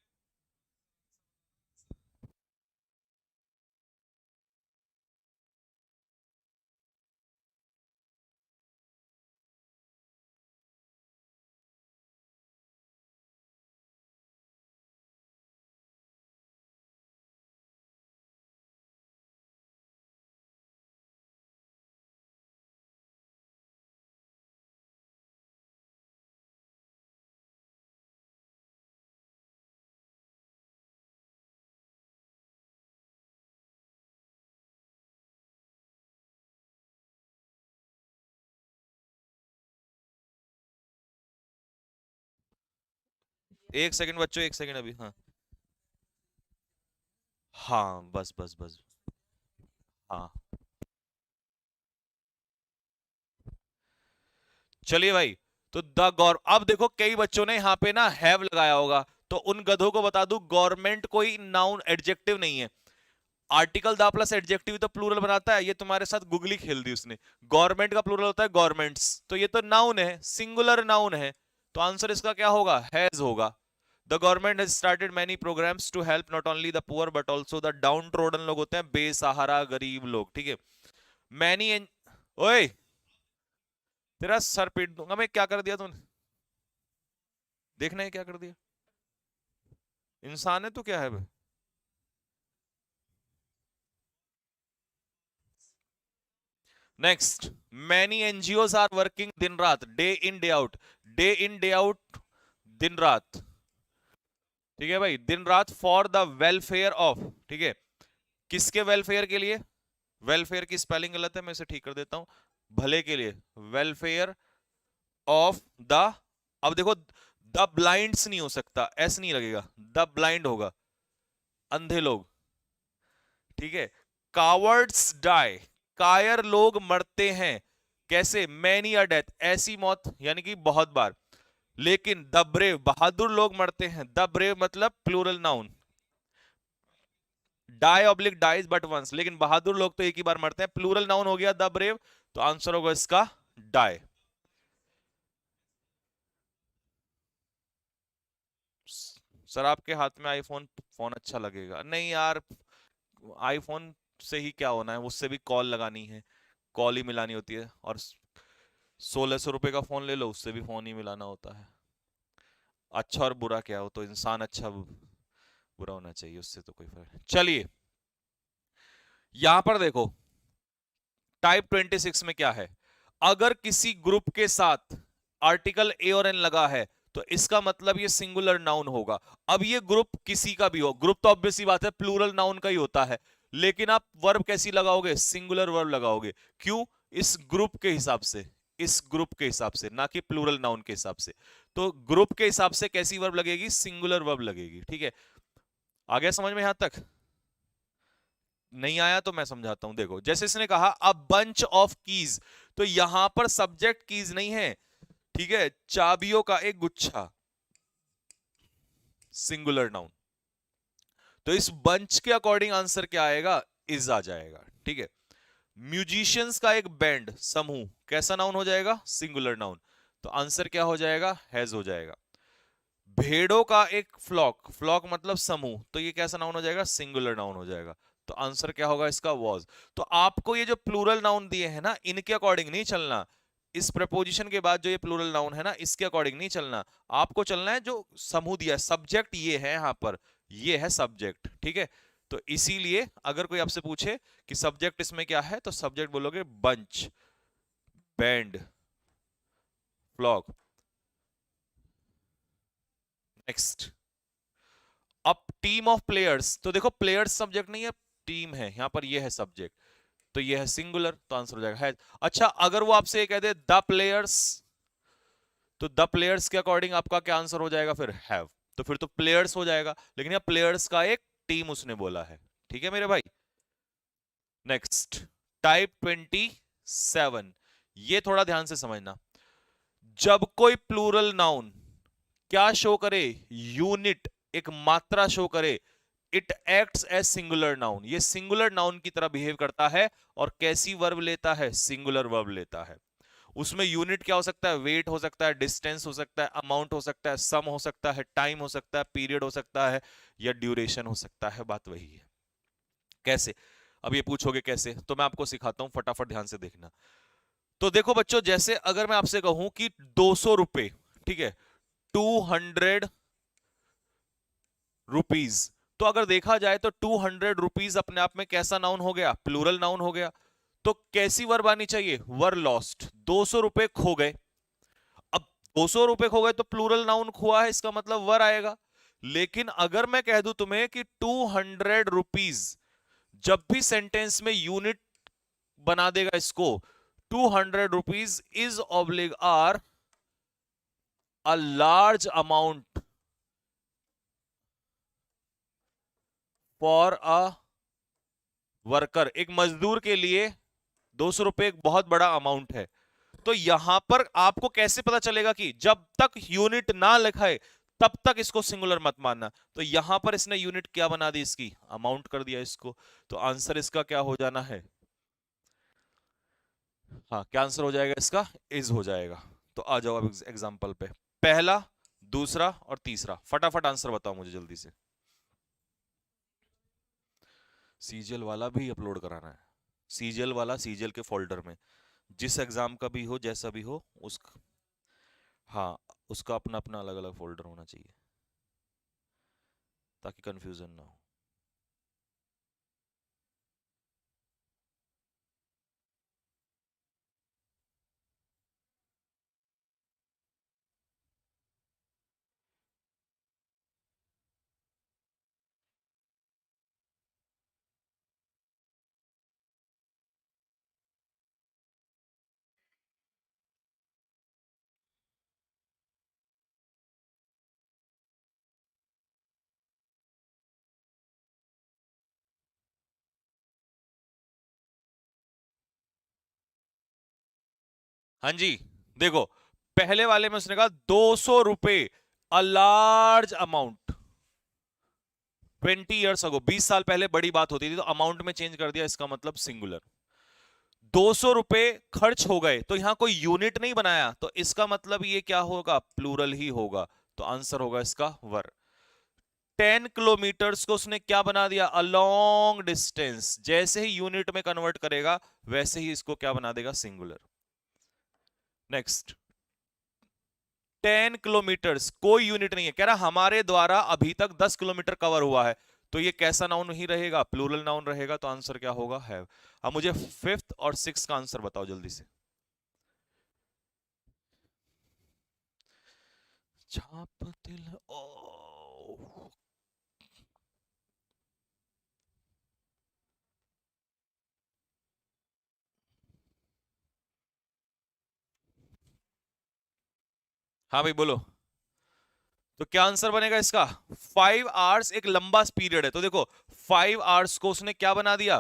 एक सेकंड बच्चों, एक सेकंड अभी, हाँ। हाँ बस बस बस। हाँ। चलिए भाई, तो द गौर, अब देखो कई बच्चों ने यहां पे ना हैव लगाया होगा, तो उन गधों को बता दूं गवर्नमेंट कोई नाउन एडजेक्टिव नहीं है। आर्टिकल दा प्लस एडजेक्टिव तो प्लूरल बनाता है, ये तुम्हारे साथ गुगली खेल दी उसने। गवर्नमेंट का प्लूरल होता है गवर्नमेंट्स, तो ये तो नाउन है, सिंगुलर नाउन है, तो आंसर इसका क्या होगा, हैज होगा। The government has started many programmes to help not only the poor but also the downtrodden, लोग होते हैं बेसहारा गरीब लोग, ठीक है। मैनी ओए, तेरा सर पीट दूंगा मैं, क्या कर दिया तूने, देखना है क्या कर दिया, इंसान है तू क्या है बे? Next, many NGOs are working दिन रात, day in day out, day in day out, दिन रात, ठीक है भाई, दिन रात फॉर द वेलफेयर ऑफ, ठीक है, किसके वेलफेयर के लिए, वेलफेयर की स्पेलिंग गलत है, मैं इसे ठीक कर देता हूं, भले के लिए, वेलफेयर ऑफ द, अब देखो द ब्लाइंड्स नहीं हो सकता, एस नहीं लगेगा, द ब्लाइंड होगा, अंधे लोग, ठीक है। कावर्ड्स डाई, कायर लोग मरते हैं, कैसे, मैनी अ डेथ, ऐसी मौत यानी कि बहुत बार। लेकिन द ब्रेव, बहादुर लोग मरते हैं, द ब्रेव मतलब plural noun, die oblique dies but once, लेकिन बहादुर लोग तो एक ही बार मरते हैं, प्लूरल नाउन हो गया द ब्रेव, तो आंसर होगा इसका डाई। सर आपके हाथ में आईफोन फोन अच्छा लगेगा, नहीं यार, आईफोन से ही क्या होना है, उससे भी कॉल लगानी है, कॉल ही मिलानी होती है, और 1600 रुपए का फोन ले लो, उससे भी फोन ही मिलाना होता है। अच्छा और बुरा क्या हो, तो इंसान अच्छा बुरा होना चाहिए, उससे तो कोई फर्क नहीं। चलिए यहां पर देखो, टाइप 26 में क्या है, अगर किसी ग्रुप के साथ आर्टिकल ए और एन लगा है, तो इसका मतलब ये सिंगुलर नाउन होगा। अब ये ग्रुप किसी का भी हो, ग्रुप तो ऑब्वियसली बात है प्लूरल नाउन का ही होता है, लेकिन आप वर्ब कैसी लगाओगे, सिंगुलर वर्ब लगाओगे, क्यों, इस ग्रुप के हिसाब से, इस ग्रुप के हिसाब से, ना कि प्लूरल नाउन के हिसाब से। तो ग्रुप के हिसाब से कैसी वर्ब लगेगी, सिंगुलर वर्ब लगेगी, ठीक है। आ गया समझ में यहां तक, नहीं आया तो मैं समझाता हूं, देखो जैसे इसने कहा अ बंच ऑफ कीज, तो यहां पर सब्जेक्ट कीज नहीं है, ठीक है, चाबियों का एक गुच्छा, सिंगुलर नाउन, तो इस बंच के अकॉर्डिंग आंसर क्या आएगा, इज आ जाएगा, ठीक है। म्यूजिशियंस का एक बैंड, समूह, कैसा नाउन हो जाएगा, सिंगुलर नाउन, तो आंसर क्या हो जाएगा, हैज हो जाएगा। भेड़ों का एक फ्लॉक, फ्लॉक मतलब समूह, तो ये कैसा नाउन हो जाएगा, सिंगुलर नाउन हो जाएगा, तो आंसर क्या होगा इसका, वॉज। तो आपको ये जो प्लूरल नाउन दिए हैं ना, इनके अकॉर्डिंग नहीं चलना, इस प्रपोजिशन के बाद जो ये प्लूरल नाउन है ना, इसके अकॉर्डिंग नहीं चलना, आपको चलना है जो समूह दिया है, सब्जेक्ट ये है यहां पर, ये है सब्जेक्ट, ठीक है। तो इसीलिए अगर कोई आपसे पूछे कि सब्जेक्ट इसमें क्या है, तो सब्जेक्ट बोलोगे बंच, बैंड, फ्लॉक। नेक्स्ट, अब टीम ऑफ प्लेयर्स, तो देखो प्लेयर्स सब्जेक्ट नहीं है, टीम है, यहां पर ये है सब्जेक्ट, तो ये है सिंगुलर, तो आंसर हो जाएगा है। अच्छा अगर वो आपसे ये कह दे द प्लेयर्स, तो द प्लेयर्स के अकॉर्डिंग आपका क्या आंसर हो जाएगा फिर, हैव, तो फिर तो प्लेयर्स हो जाएगा, लेकिन यह प्लेयर्स का एक टीम उसने बोला है, ठीक है मेरे भाई। नेक्स्ट, टाइप 27, ये थोड़ा ध्यान से समझना, जब कोई प्लूरल नाउन क्या शो करे, यूनिट, एक मात्रा शो करे, it acts as singular noun, ये सिंगुलर नाउन की तरह बिहेव करता है, और कैसी वर्ब लेता है, सिंगुलर वर्ब लेता है। उसमें यूनिट क्या हो सकता है, वेट हो सकता है, डिस्टेंस हो सकता है, अमाउंट हो सकता है, सम हो सकता है, टाइम हो सकता है, पीरियड हो सकता है, या ड्यूरेशन हो सकता है, बात वही है। कैसे, अब ये पूछोगे कैसे, तो मैं आपको सिखाता हूं, फटाफट ध्यान से देखना। तो देखो बच्चों, जैसे अगर मैं आपसे कहूं कि 200 रुपए, ठीक है, 200 रुपीज, तो अगर देखा जाए तो 200 रुपीज अपने आप में कैसा नाउन हो गया, प्लूरल नाउन हो गया। तो कैसी वर्ब आनी चाहिए, वर लॉस्ट, 200 रुपए खो गए। अब 200 रुपए खो गए तो प्लूरल नाउन खोआ है, इसका मतलब वर आएगा। लेकिन अगर मैं कह दूं तुम्हें कि 200 रुपीज, जब भी सेंटेंस में यूनिट बना देगा इसको, 200 rupees is oblique are a large amount for a worker, एक मजदूर के लिए 200 रुपए एक बहुत बड़ा अमाउंट है। तो यहां पर आपको कैसे पता चलेगा कि जब तक यूनिट ना लिखा है तब तक इसको सिंगुलर मत मानना। तो यहां पर इसने यूनिट क्या बना दी, इसकी अमाउंट कर दिया इसको। तो आंसर इसका क्या हो जाना है, हाँ क्या आंसर हो जाएगा इसका, इज हो जाएगा। तो आ जाओ अब एग्जांपल पे, पहला, दूसरा और तीसरा, फटाफट आंसर बताओ मुझे जल्दी से। सीजीएल वाला भी अपलोड कराना है, सीजीएल वाला सीजीएल के फोल्डर में, जिस एग्जाम का भी हो जैसा भी हो उस, हाँ उसका अपना अपना अलग अलग फोल्डर होना चाहिए ताकि कंफ्यूजन ना हो। हाँ जी, देखो पहले वाले में उसने कहा 200 रुपए, अ लार्ज अमाउंट, 20 ईयर्स अगो, 20 साल पहले बड़ी बात होती थी, तो अमाउंट में चेंज कर दिया, इसका मतलब सिंगुलर। 200 रुपए खर्च हो गए, तो यहां कोई यूनिट नहीं बनाया, तो इसका मतलब ये क्या होगा, प्लूरल ही होगा। तो आंसर होगा इसका वर। 10 किलोमीटर्स को उसने क्या बना दिया, अ लॉन्ग डिस्टेंस, जैसे ही यूनिट में कन्वर्ट करेगा वैसे ही इसको क्या बना देगा, सिंगुलर। नेक्स्ट, 10 किलोमीटर्स कोई यूनिट नहीं है, कह रहा हमारे द्वारा अभी तक 10 किलोमीटर कवर हुआ है, तो ये कैसा नाउन ही रहेगा, प्लूरल नाउन रहेगा। तो आंसर क्या होगा, हैव। अब मुझे फिफ्थ और सिक्स का आंसर बताओ जल्दी से। छाप दिल, ओ, हाँ भाई बोलो। तो क्या आंसर बनेगा इसका, 5 आवर्स एक लंबा पीरियड है, तो देखो 5 आवर्स को उसने क्या बना दिया,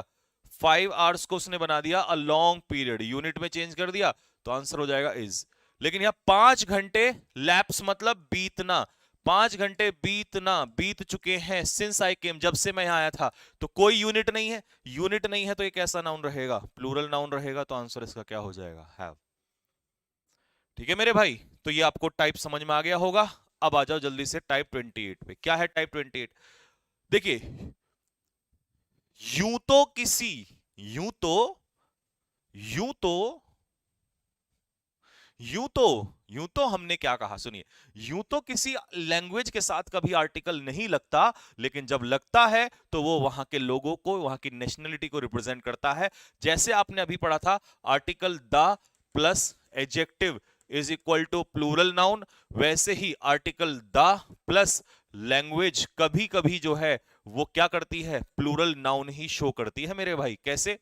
5 आवर्स को उसने बना दिया अ लॉन्ग पीरियड, यूनिट में चेंज कर दिया, तो आंसर हो जाएगा इज। लेकिन यहां 5 घंटे लैप्स मतलब बीतना, 5 घंटे बीतना, बीत चुके हैं सिंस आई केम, जब से मैं यहां आया था, तो कोई यूनिट नहीं है, यूनिट नहीं है तो ये कैसा नाउन रहेगा, प्लूरल नाउन रहेगा। तो आंसर इसका क्या हो जाएगा, हैव। ठीक है मेरे भाई, तो ये आपको टाइप समझ में आ गया होगा। अब आ जाओ जल्दी से टाइप 28 पे, क्या है टाइप 28। देखिए, यूं तो किसी, यूं तो, यूं तो, यूं तो, यूं तो हमने क्या कहा सुनिए, यूं तो किसी लैंग्वेज के साथ कभी आर्टिकल नहीं लगता, लेकिन जब लगता है तो वो वहां के लोगों को, वहां की नेशनलिटी को रिप्रेजेंट करता है। जैसे आपने अभी पढ़ा था, article the plus adjective is equal to plural noun, वैसे ही आर्टिकल द प्लस लैंग्वेज कभी कभी जो है वो क्या करती है, प्लूरल नाउन ही शो करती है मेरे भाई। कैसे,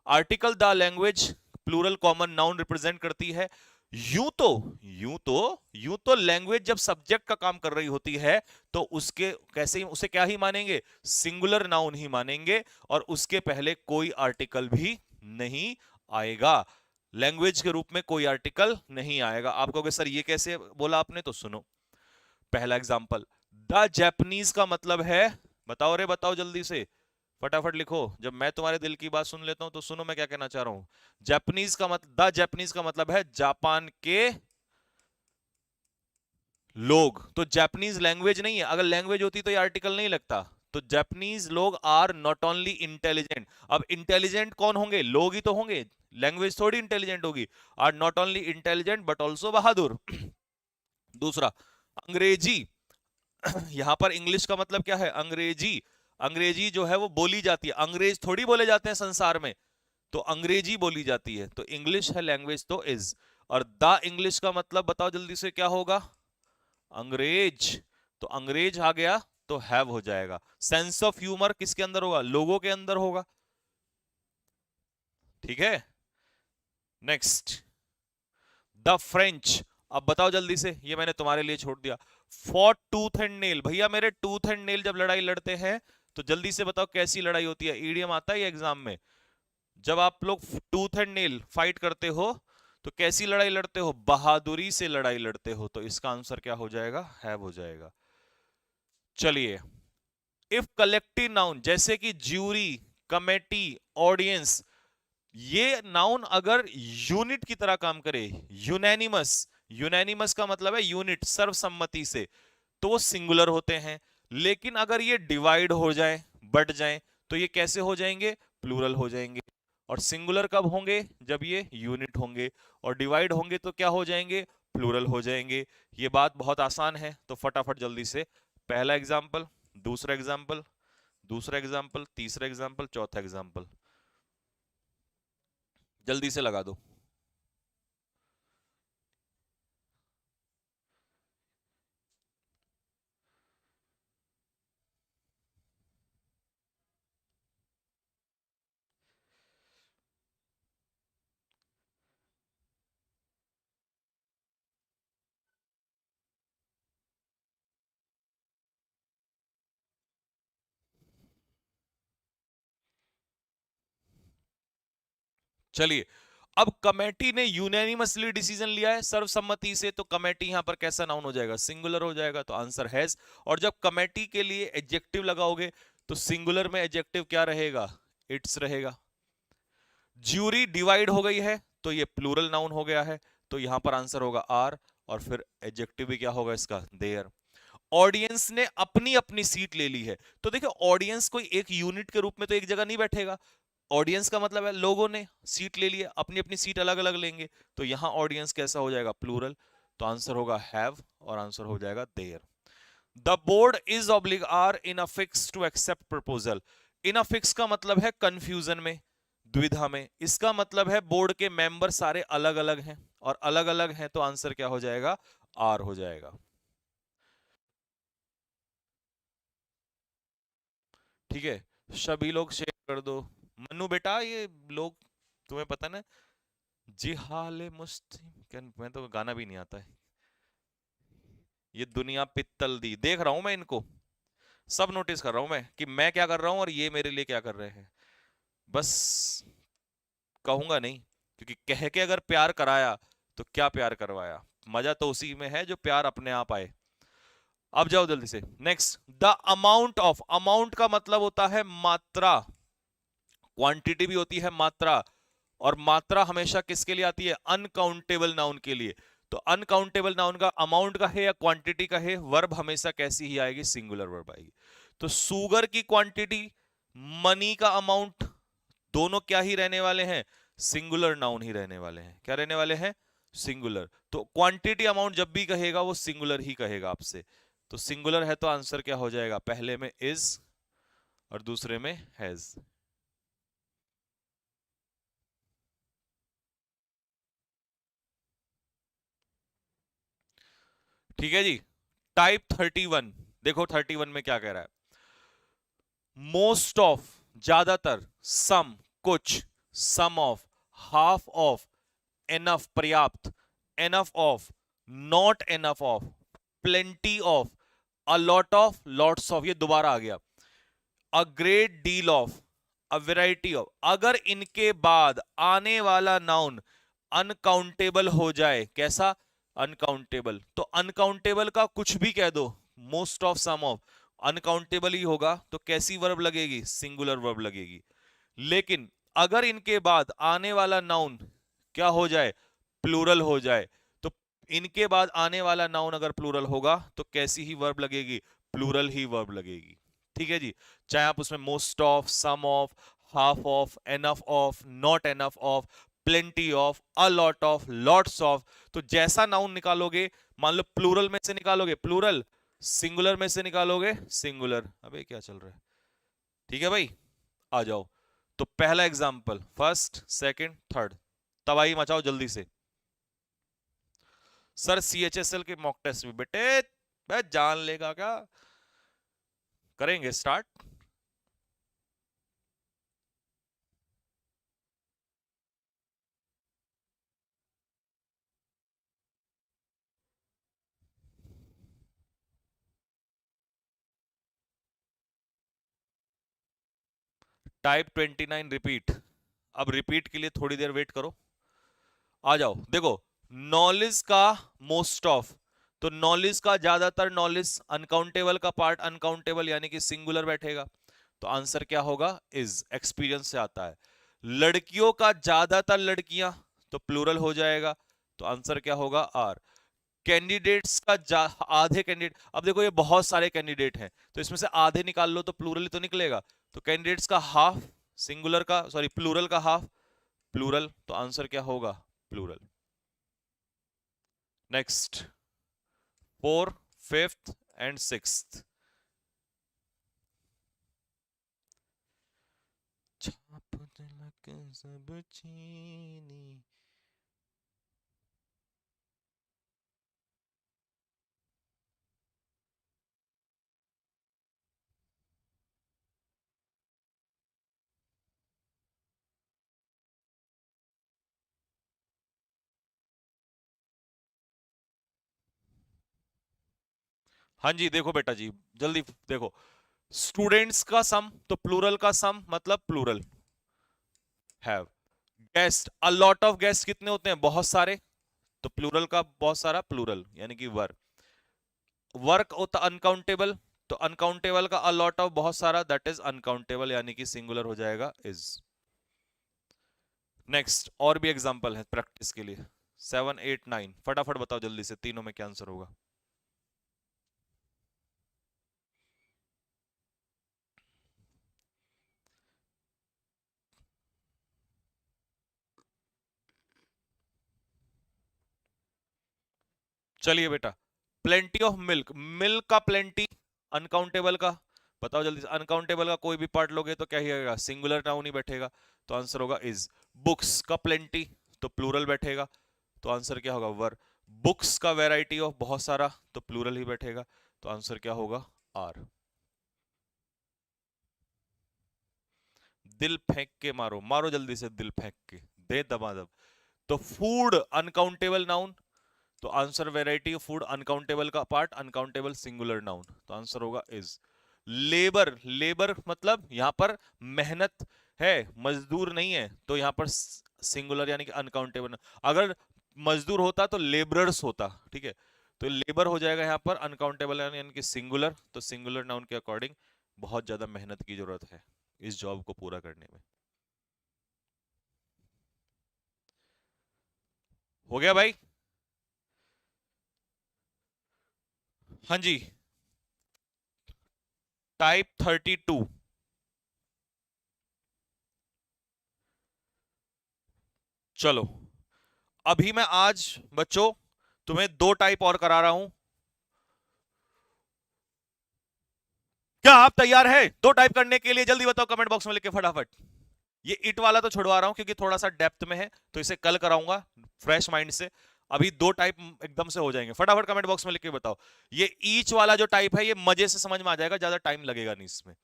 article the language plural common noun represent करती है। यूं तो, यूं तो, यूं तो लैंग्वेज जब सब्जेक्ट का काम कर रही होती है तो उसके कैसे ही उसे क्या ही मानेंगे, सिंगुलर नाउन ही मानेंगे, और उसके पहले कोई आर्टिकल भी नहीं आएगा, लैंग्वेज के रूप में कोई आर्टिकल नहीं आएगा। आप कहोगे सर ये कैसे बोला आपने, तो सुनो पहला एग्जांपल, द जैपनीज का मतलब है, बताओ रे बताओ जल्दी से, फटाफट लिखो, जब मैं तुम्हारे दिल की बात सुन लेता हूं तो सुनो मैं क्या कहना चाह रहा हूं। जापानीज का मतलब, द जापानीज का मतलब है जापान के लोग, तो जापानीज लैंग्वेज नहीं है, अगर लैंग्वेज होती तो ये आर्टिकल नहीं लगता। तो जापानीज लोग आर नॉट ओनली इंटेलिजेंट, अब इंटेलिजेंट कौन होंगे, लोग ही तो होंगे, लैंग्वेज थोड़ी इंटेलिजेंट होगी, are not only intelligent but also बहादुर। दूसरा, अंग्रेजी, यहां पर इंग्लिश का मतलब क्या है, अंग्रेजी, अंग्रेजी जो है वो बोली जाती है, अंग्रेज थोड़ी बोले जाते हैं संसार में, तो अंग्रेजी बोली जाती है, तो इंग्लिश है लैंग्वेज तो इज। और द इंग्लिश का मतलब बताओ जल्दी से क्या होगा, अंग्रेज, तो अंग्रेज आ गया तो हैव हो जाएगा। सेंस ऑफ ह्यूमर किसके अंदर होगा, लोगों के अंदर होगा। ठीक है, नेक्स्ट, द फ्रेंच, अब बताओ जल्दी से, ये मैंने तुम्हारे लिए छोड़ दिया। फॉर टूथ एंड नेल, भैया मेरे टूथ एंड नेल जब लड़ाई लड़ते हैं तो जल्दी से बताओ कैसी लड़ाई होती है, ईडीएम आता है ये एग्जाम में, जब आप लोग टूथ एंड नेल फाइट करते हो तो कैसी लड़ाई लड़ते हो? बहादुरी से लड़ाई लड़ते हो, तो इसका आंसर क्या हो जाएगा? हैव हो जाएगा। चलिए, इफ कलेक्टिव नाउन जैसे कि ज्यूरी, कमेटी, ऑडियंस, ये नाउन अगर यूनिट की तरह काम करे, यूनैनिमस, यूनैनिमस का मतलब है यूनिट, सर्वसम्मति से, तो वो सिंगुलर होते हैं। लेकिन अगर ये डिवाइड हो जाए, बट जाए, तो ये कैसे हो जाएंगे? प्लूरल हो जाएंगे। और सिंगुलर कब होंगे? जब ये यूनिट होंगे। और डिवाइड होंगे तो क्या हो जाएंगे? प्लूरल हो जाएंगे। ये बात बहुत आसान है, तो फटाफट जल्दी से पहला एग्जाम्पल, दूसरा एग्जाम्पल, दूसरा एग्जाम्पल, तीसरा एग्जाम्पल, चौथा एग्जाम्पल, जल्दी से लगा दो। चलिए, अब कमेटी ने यूनैनिमसली डिसीजन लिया है सर्वसम्मति से, तो कमेटी यहां पर कैसा नाउन हो जाएगा? सिंगुलर हो जाएगा, तो आंसर हैज। और जब कमेटी के लिए एडजेक्टिव लगाओगे तो सिंगुलर में एडजेक्टिव क्या रहेगा? इट्स रहेगा। ज्यूरी डिवाइड हो गई है तो ये प्लूरल नाउन हो गया है, तो यहां पर आंसर होगा आर। और फिर एडजेक्टिव भी क्या होगा इसका? देयर। ऑडियंस ने अपनी अपनी सीट ले ली है, तो देखिए ऑडियंस कोई एक यूनिट के रूप में तो एक जगह नहीं बैठेगा। ऑडियंस का मतलब है लोगों ने सीट ले लिया, अपनी अपनी सीट अलग अलग लेंगे, तो यहां ऑडियंस कैसा हो जाएगा? प्लूरल। तो आंसर होगा हैव, और आंसर हो जाएगा there. The board is oblique are in a fix to accept proposal. In a fix का मतलब है कंफ्यूजन में, द्विधा में। इसका मतलब है बोर्ड के मेंबर सारे अलग अलग हैं, और अलग अलग हैं तो आंसर क्या हो जाएगा? आर हो जाएगा। ठीक है, सभी लोग शेयर कर दो। मन्नू बेटा, ये लोग, तुम्हें पता ना, जी हाले मुस्लिम, क्या मैं तो गाना भी नहीं आता है। ये दुनिया पित्तल दी, देख रहा हूं मैं इनको, सब नोटिस कर रहा हूं मैं कि मैं क्या कर रहा हूं और ये मेरे लिए क्या कर रहे हैं। बस कहूंगा नहीं, क्योंकि कह के अगर प्यार कराया तो क्या प्यार करवाया। मजा तो उसी में है जो प्यार अपने आप आए। अब जाओ जल्दी से next. The amount of, amount का मतलब होता है मात्रा, क्वांटिटी भी होती है मात्रा। और मात्रा हमेशा किसके लिए आती है? अनकाउंटेबल नाउन के लिए। तो अनकाउंटेबल नाउन का अमाउंट का है या क्वांटिटी का है, वर्ब हमेशा कैसी ही आएगी? सिंगुलर वर्ब आएगी। तो सुगर की क्वांटिटी, मनी का अमाउंट, दोनों क्या ही रहने वाले हैं? सिंगुलर नाउन ही रहने वाले हैं। क्या रहने वाले हैं? सिंगुलर। तो क्वांटिटी अमाउंट जब भी कहेगा वो सिंगुलर ही कहेगा आपसे। तो सिंगुलर है तो आंसर क्या हो जाएगा? पहले में इज और दूसरे में हैज। ठीक है जी। टाइप 31, देखो 31 में क्या कह रहा है? मोस्ट ऑफ, ज्यादातर, सम, कुछ, सम ऑफ, हाफ ऑफ, एनफ, पर्याप्त, enough of, not enough of, plenty of, a lot of, lots of, ये दोबारा आ गया, a great deal of, a variety of. अगर इनके बाद आने वाला नाउन अनकाउंटेबल हो जाए, कैसा? अनकाउंटेबल, तो अनकाउंटेबल का कुछ भी कह दो, most of, some of, uncountable ही होगा, तो कैसी वर्ब लगेगी? सिंगुलर वर्ब लगेगी। लेकिन अगर इनके बाद आने वाला नाउन क्या हो जाए? प्लूरल हो जाए, तो इनके बाद आने वाला नाउन अगर प्लूरल होगा तो कैसी ही वर्ब लगेगी? प्लूरल ही वर्ब लगेगी। ठीक है जी। चाहे आप उसमें most of, some of, half of, enough of, not enough of, plenty of, a lot of, lots of, तो जैसा नाउन निकालोगे, मान लो प्लूरल में से निकालोगे प्लूरल, सिंगुलर में से निकालोगे सिंगुलर। अबे क्या चल रहा है? ठीक है भाई, आ जाओ। तो पहला एग्जांपल, फर्स्ट, सेकंड, थर्ड, तबाही मचाओ जल्दी से। सर सीएचएसएल के मॉक टेस्ट में बेटे, मैं जान लेगा क्या? करेंगे स्टार्ट। Type 29 repeat. अब रिपीट के लिए थोड़ी देर वेट करो। आ जाओ देखो, नॉलेज का मोस्ट ऑफ, तो नॉलेज का ज्यादातर, नॉलेज अनकाउंटेबल का पार्ट अनकाउंटेबल यानी कि सिंगुलर बैठेगा, तो आंसर क्या होगा, इज, एक्सपीरियंस से आता है। लड़कियों का ज्यादातर लड़कियां, तो प्लूरल हो जाएगा, तो आंसर क्या होगा, आर। कैंडिडेट्स का आधे कैंडिडेट, अब देखो ये बहुत सारे कैंडिडेट हैं, तो इसमें से आधे निकाल लो तो प्लूरल ही तो निकलेगा, तो कैंडिडेट्स का हाफ, सिंगुलर का सॉरी प्लूरल का हाफ, प्लूरल, तो आंसर क्या होगा, plural. Next, four, fifth and sixth. छाप तिलक सब चीनी। हाँ जी देखो बेटा जी, जल्दी देखो, स्टूडेंट्स का सम, तो प्लूरल का सम मतलब plural, have. Guest, a lot of guest कितने होते हैं, बहुत सारे, तो प्लूरल का बहुत सारा, प्लूरल यानी कि वर। वर्क होता अनकाउंटेबल, तो अनकाउंटेबल का अ लॉट ऑफ बहुत सारा, दैट इज अनकाउंटेबल यानी कि सिंगुलर हो जाएगा, इज। नेक्स्ट, और भी एग्जांपल है प्रैक्टिस के लिए, 7, 8, 9, फटाफट बताओ जल्दी से, तीनों में क्या आंसर होगा। चलिए बेटा, प्लेंटी ऑफ मिल्क, मिल्क का प्लेंटी, अनकाउंटेबल का, बताओ जल्दी से, अनकाउंटेबल का कोई भी पार्ट लोगे तो क्या ही आएगा, सिंगुलर नाउन ही बैठेगा, तो आंसर होगा इज। बुक्स का प्लेंटी, तो प्लूरल बैठेगा, तो आंसर क्या होगा, वर। बुक्स का वैरायटी ऑफ, बहुत सारा, तो प्लूरल ही बैठेगा, तो आंसर क्या होगा, आर। दिल फेंक के मारो, मारो जल्दी से दिल फेंक के, दे दबादब। तो फूड अनकाउंटेबल नाउन, तो answer variety of food, uncountable का पार्ट अनकाउंटेबल सिंगुलर नाउन, तो आंसर होगा इज। लेबर, लेबर मतलब यहां पर मेहनत है, मजदूर नहीं है, तो यहां पर सिंगुलर यानी कि अनकाउंटेबल। अगर मजदूर होता तो लेबरर्स होता, ठीक है, तो लेबर हो जाएगा यहां पर अनकाउंटेबल यानी कि सिंगुलर, तो सिंगुलर नाउन के अकॉर्डिंग बहुत ज्यादा मेहनत की जरूरत है इस जॉब को पूरा करने में। हो गया भाई। हाँ जी, टाइप 32। चलो, अभी मैं आज बच्चों तुम्हें दो टाइप और करा रहा हूं, क्या आप तैयार है दो टाइप करने के लिए, जल्दी बताओ कमेंट बॉक्स में लिख के फटाफट। ये इट वाला तो छुड़वा रहा हूं क्योंकि थोड़ा सा डेप्थ में है, तो इसे कल कराऊंगा फ्रेश माइंड से। अभी दो टाइप एकदम से हो जाएंगे, फटाफट कमेंट बॉक्स में लिख के बताओ। ये ईच वाला जो टाइप है ये मजे से समझ में आ जाएगा, ज्यादा टाइम लगेगा नहीं इसमें,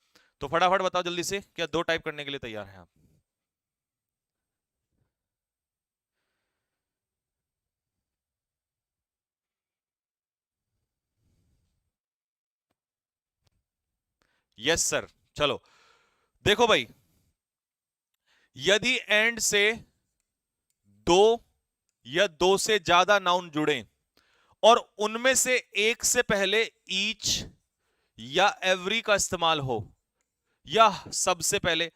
तो फटाफट बताओ जल्दी से, क्या दो टाइप करने के लिए तैयार हैं आप। Yes sir. चलो देखो भाई, यदि एंड से दो या दो से ज्यादा नाउन जुड़े और उनमें से एक से पहले ईच या एवरी का इस्तेमाल हो, या सबसे पहले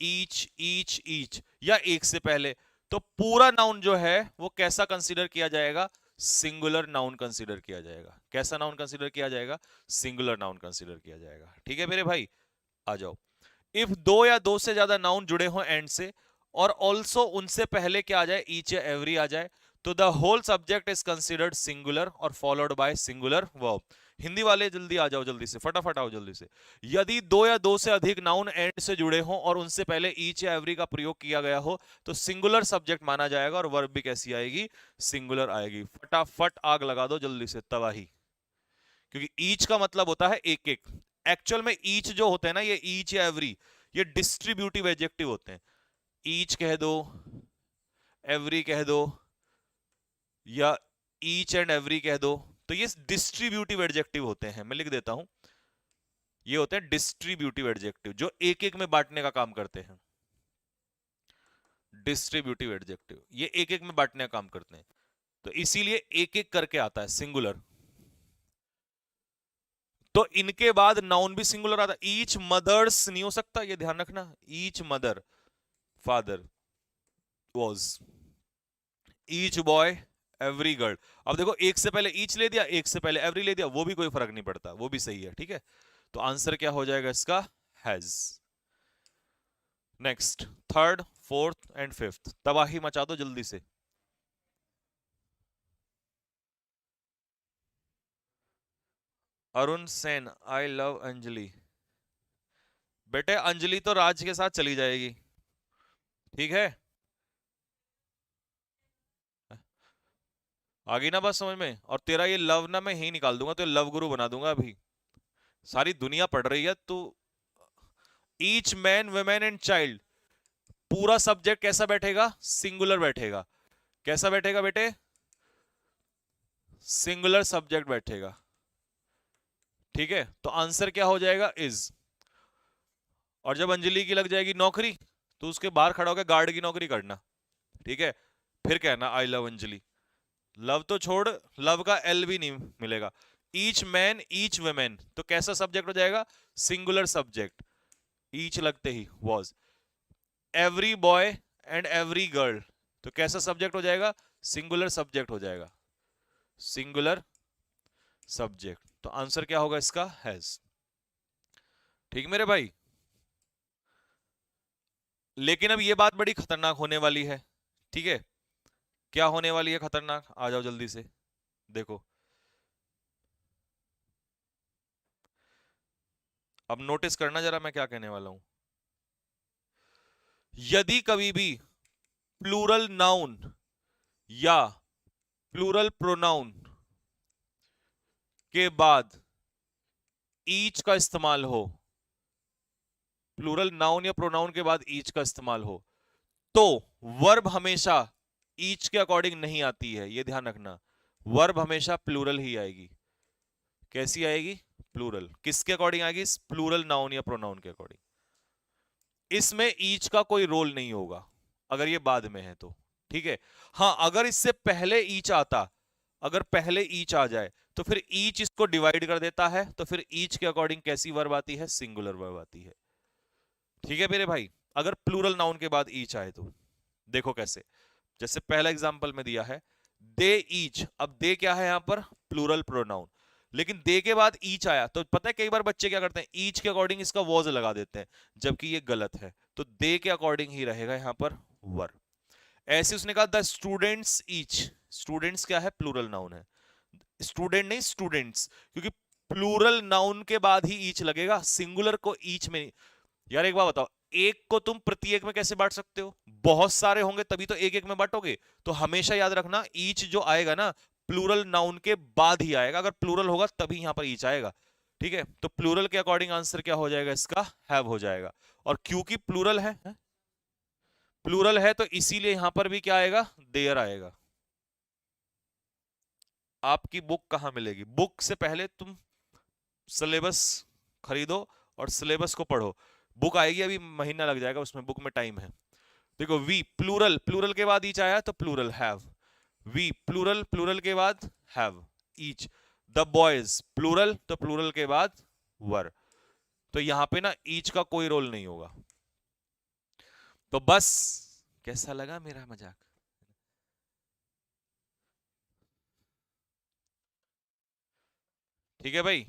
ईच ईच ईच, या एक से पहले, तो पूरा नाउन जो है वो कैसा कंसीडर किया जाएगा, सिंगुलर नाउन कंसीडर किया जाएगा। कैसा नाउन कंसीडर किया जाएगा, सिंगुलर नाउन कंसीडर किया जाएगा, ठीक है मेरे भाई। आ जाओ, इफ दो या दो से ज्यादा नाउन जुड़े हो एंड से, और ऑल्सो उनसे पहले क्या आ जाए, ईच या एवरी आ जाए, तो the whole subject is considered singular और followed by singular verb. Hindi वाले जल्दी आ जाओ, जल्दी से फटाफट आओ जल्दी से। यदि दो या दो से अधिक नाउन एंड से जुड़े हो और उनसे पहले ईच या एवरी का प्रयोग किया गया हो, तो सिंगुलर सब्जेक्ट माना जाएगा और वर्ब भी कैसी आएगी, सिंगुलर आएगी। फटाफट आग लगा दो जल्दी से, तबाही। क्योंकि ईच का मतलब होता है एक एक, एक्चुअल में ईच जो होते हैं ना, ये ईच या एवरी, ये डिस्ट्रीब्यूटिव एडजेक्टिव होते हैं। ईच कह दो, एवरी कह दो, या ईच एंड एवरी कह दो, तो ये डिस्ट्रीब्यूटिव एडजेक्टिव होते हैं। मैं लिख देता हूं, ये होते हैं डिस्ट्रीब्यूटिव एडजेक्टिव जो एक एक में बांटने का काम करते हैं। डिस्ट्रीब्यूटिव एडजेक्टिव, ये एक एक में बांटने का काम करते हैं, तो इसीलिए एक एक करके आता है सिंगुलर। तो इनके बाद नाउन भी सिंगुलर आता है। ईच मदर्स नहीं हो सकता, ये ध्यान रखना। Each mother, father was, each boy, every girl. अब देखो एक से पहले ईच ले दिया, एक से पहले एवरी ले दिया, वो भी कोई फर्क नहीं पड़ता, वो भी सही है, ठीक है। तो आंसर क्या हो जाएगा इसका? Has. Next, third, fourth and fifth, तबाही मचा दो जल्दी से। Arun Sen, I love Anjali. बेटे अंजलि तो राज के साथ चली जाएगी, ठीक है। आ गई ना बात समझ में? और तेरा ये लव ना मैं ही निकाल दूंगा, तो लव गुरु बना दूंगा अभी। सारी दुनिया पढ़ रही है तू। Each man, women and child, पूरा सब्जेक्ट कैसा बैठेगा? सिंगुलर बैठेगा। कैसा बैठेगा बेटे? सिंगुलर सब्जेक्ट बैठेगा, ठीक है। तो आंसर क्या हो जाएगा? इज। और जब अंजलि की लग जाएगी नौकरी, तो उसके बाहर खड़ा होकर गार्ड की नौकरी करना, ठीक है। फिर कहना आई लव अंजलि। लव तो छोड़, लव का एल भी नहीं मिलेगा। ईच मैन, ईच वुमेन, तो कैसा सब्जेक्ट हो जाएगा? सिंगुलर सब्जेक्ट, ईच लगते he was. Every boy and every girl, तो कैसा सब्जेक्ट हो जाएगा? सिंगुलर सब्जेक्ट हो जाएगा, सिंगुलर सब्जेक्ट। तो आंसर क्या होगा इसका? हैज। ठीक मेरे भाई। लेकिन अब ये बात बड़ी खतरनाक होने वाली है, ठीक है। क्या होने वाली है खतरनाक? आ जाओ जल्दी से, देखो। अब नोटिस करना जरा मैं क्या कहने वाला हूं। यदि कभी भी प्लूरल नाउन या प्लूरल प्रोनाउन के बाद ईच का इस्तेमाल हो, प्लूरल नाउन या प्रोनाउन के बाद ईच का इस्तेमाल हो, तो वर्ब हमेशा ईच के अकॉर्डिंग नहीं आती है, यह ध्यान रखना। वर्ब हमेशा प्लूरल ही आएगी। कैसी आएगी? प्लूरल। किसके अकॉर्डिंग आएगी? प्लूरल नाउन या प्रोनाउन के अकॉर्डिंग। इसमें ईच का कोई रोल नहीं होगा, अगर ये बाद में है तो, ठीक है। हाँ, अगर इससे पहले ईच आता, अगर पहले ईच आ जाए, तो फिर ईच इसको डिवाइड कर देता है, तो फिर ईच के अकॉर्डिंग कैसी वर्ब आती है? सिंगुलर वर्ब आती है, ठीक है मेरे भाई। अगर प्लूरल नाउन के बाद ईच आए तो देखो कैसे। जैसे पहला एग्जांपल में दिया है, दे ईच। अब दे क्या है यहां पर? Plural pronoun. लेकिन दे के बाद ईच आया, तो पता है कई बार बच्चे क्या करते हैं? ईच के अकॉर्डिंग इसका वॉज लगा देते हैं, जबकि ये गलत है। तो दे के अकॉर्डिंग ही रहेगा यहां पर वर। ऐसे उसने कहा द स्टूडेंट्स ईच। स्टूडेंट्स क्या है? प्लूरल नाउन है। स्टूडेंट नहीं, स्टूडेंट्स, क्योंकि प्लूरल नाउन के बाद ही ईच लगेगा, सिंगुलर को ईच में। यार एक बात बताओ, एक को तुम प्रत्येक में कैसे बांट सकते हो? बहुत सारे होंगे तभी तो एक एक में बांटोगे। तो हमेशा याद रखना, ईच जो आएगा ना, प्लूरल नाउन के बाद ही आएगा। अगर प्लूरल होगा तभी यहां पर ईच आएगा, ठीक है। तो प्लूरल के अकॉर्डिंग आंसर क्या हो जाएगा इसका? हैव हो जाएगा। और क्योंकि प्लूरल है, प्लूरल है, तो इसीलिए यहां पर भी क्या आएगा? देयर आएगा। आपकी बुक कहां मिलेगी? बुक से पहले तुम सिलेबस खरीदो और सिलेबस को पढ़ो। बुक आएगी, अभी महीना लग जाएगा उसमें, बुक में टाइम है। देखो वी प्लूरल, प्लूरल के बाद ईच आया तो plural have. We plural, plural के बाद have, each. The boys plural, तो प्लूरल के बाद वर। तो यहां पे ना ईच का कोई रोल नहीं होगा। तो बस, कैसा लगा मेरा मजाक? ठीक है भाई।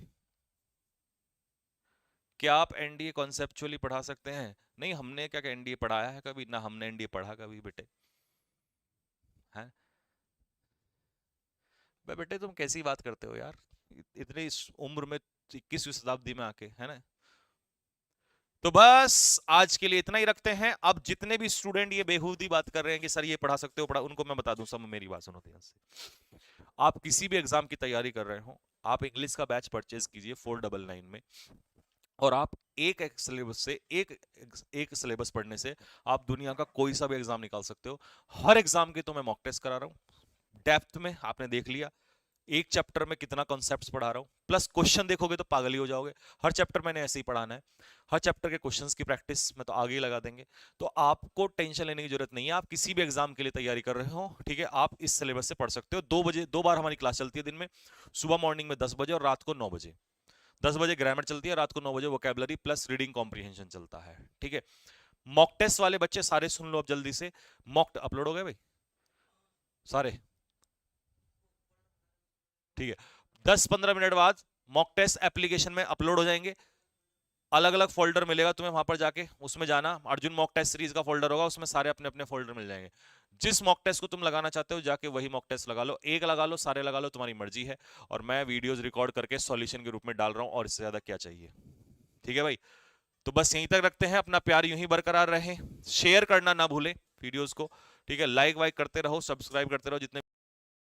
क्या आप एनडीए कॉन्सेप्चुअली पढ़ा सकते हैं? नहीं, हमने क्या एनडीए पढ़ाया है कभी? ना हमने एनडीए पढ़ा कभी बेटे, है। बेटे तुम कैसी बात करते हो यार, इतनी इस उम्र में, 21वीं शताब्दी में आके, है ना। तो बस आज के लिए इतना ही रखते हैं। अब जितने भी स्टूडेंट ये बेहूदी बात कर रहे हैं कि सर ये पढ़ा सकते हो, पढ़ा, उनको मैं बता दूं सब, मेरी बात सुनो ध्यान से। आप किसी भी एग्जाम की तैयारी कर रहे हो, आप इंग्लिश का बैच परचेज कीजिए 499 में। और आप एक एक सिलेबस से, एक सिलेबस पढ़ने से आप दुनिया का कोई सा भी एग्जाम निकाल सकते हो। हर एग्जाम के तो मैं मॉक टेस्ट करा रहा हूं, डेप्थ में आपने देख लिया। एक चैप्टर में कितना कॉन्सेप्ट्स पढ़ा रहा हूं, प्लस क्वेश्चन देखोगे तो पागल ही हो जाओगे। हर चैप्टर मैंने ऐसे ही पढ़ाना है, हर चैप्टर के क्वेश्चंस की प्रैक्टिस में तो आगे ही लगा देंगे। तो आपको टेंशन लेने की जरूरत नहीं है, आप किसी भी एग्जाम के लिए तैयारी कर रहे हो, ठीक है, आप इस सिलेबस से पढ़ सकते हो। 2 बजे 2 बार हमारी क्लास चलती है दिन में, सुबह मॉर्निंग में 10 बजे और रात को 9 बजे। 10 बजे ग्रामर चलती है, रात को 9 बजे वोकैबुलरी प्लस रीडिंग कॉम्प्रिहेंशन चलता है, ठीक है। मॉक टेस्ट वाले बच्चे सारे सुन लो अब जल्दी से। मॉक अपलोड हो गए भाई सारे, ठीक है। 10-15 मिनट बाद मॉक टेस्ट एप्लीकेशन में अपलोड हो जाएंगे, अलग अलग फोल्डर मिलेगा तुम्हें, वहां पर जाके उसमें जाना, अर्जुन मॉक टेस्ट सीरीज का फोल्डर होगा, उसमें सारे अपने अपने फोल्डर मिल जाएंगे। जिस मॉक टेस्ट को तुम लगाना चाहते हो जाके वही मॉक टेस्ट लगा लो, एक लगा लो, सारे लगा लो, तुम्हारी मर्जी है। और मैं वीडियोस रिकॉर्ड करके सॉल्यूशन के रूप में डाल रहा हूं, और इससे ज्यादा क्या चाहिए, ठीक है भाई। तो बस यहीं तक रखते हैं, अपना प्यार यूं ही बरकरार रहे, शेयर करना ना भूले वीडियोस को, ठीक है, लाइक वाइक करते रहो, सब्सक्राइब करते रहो जितने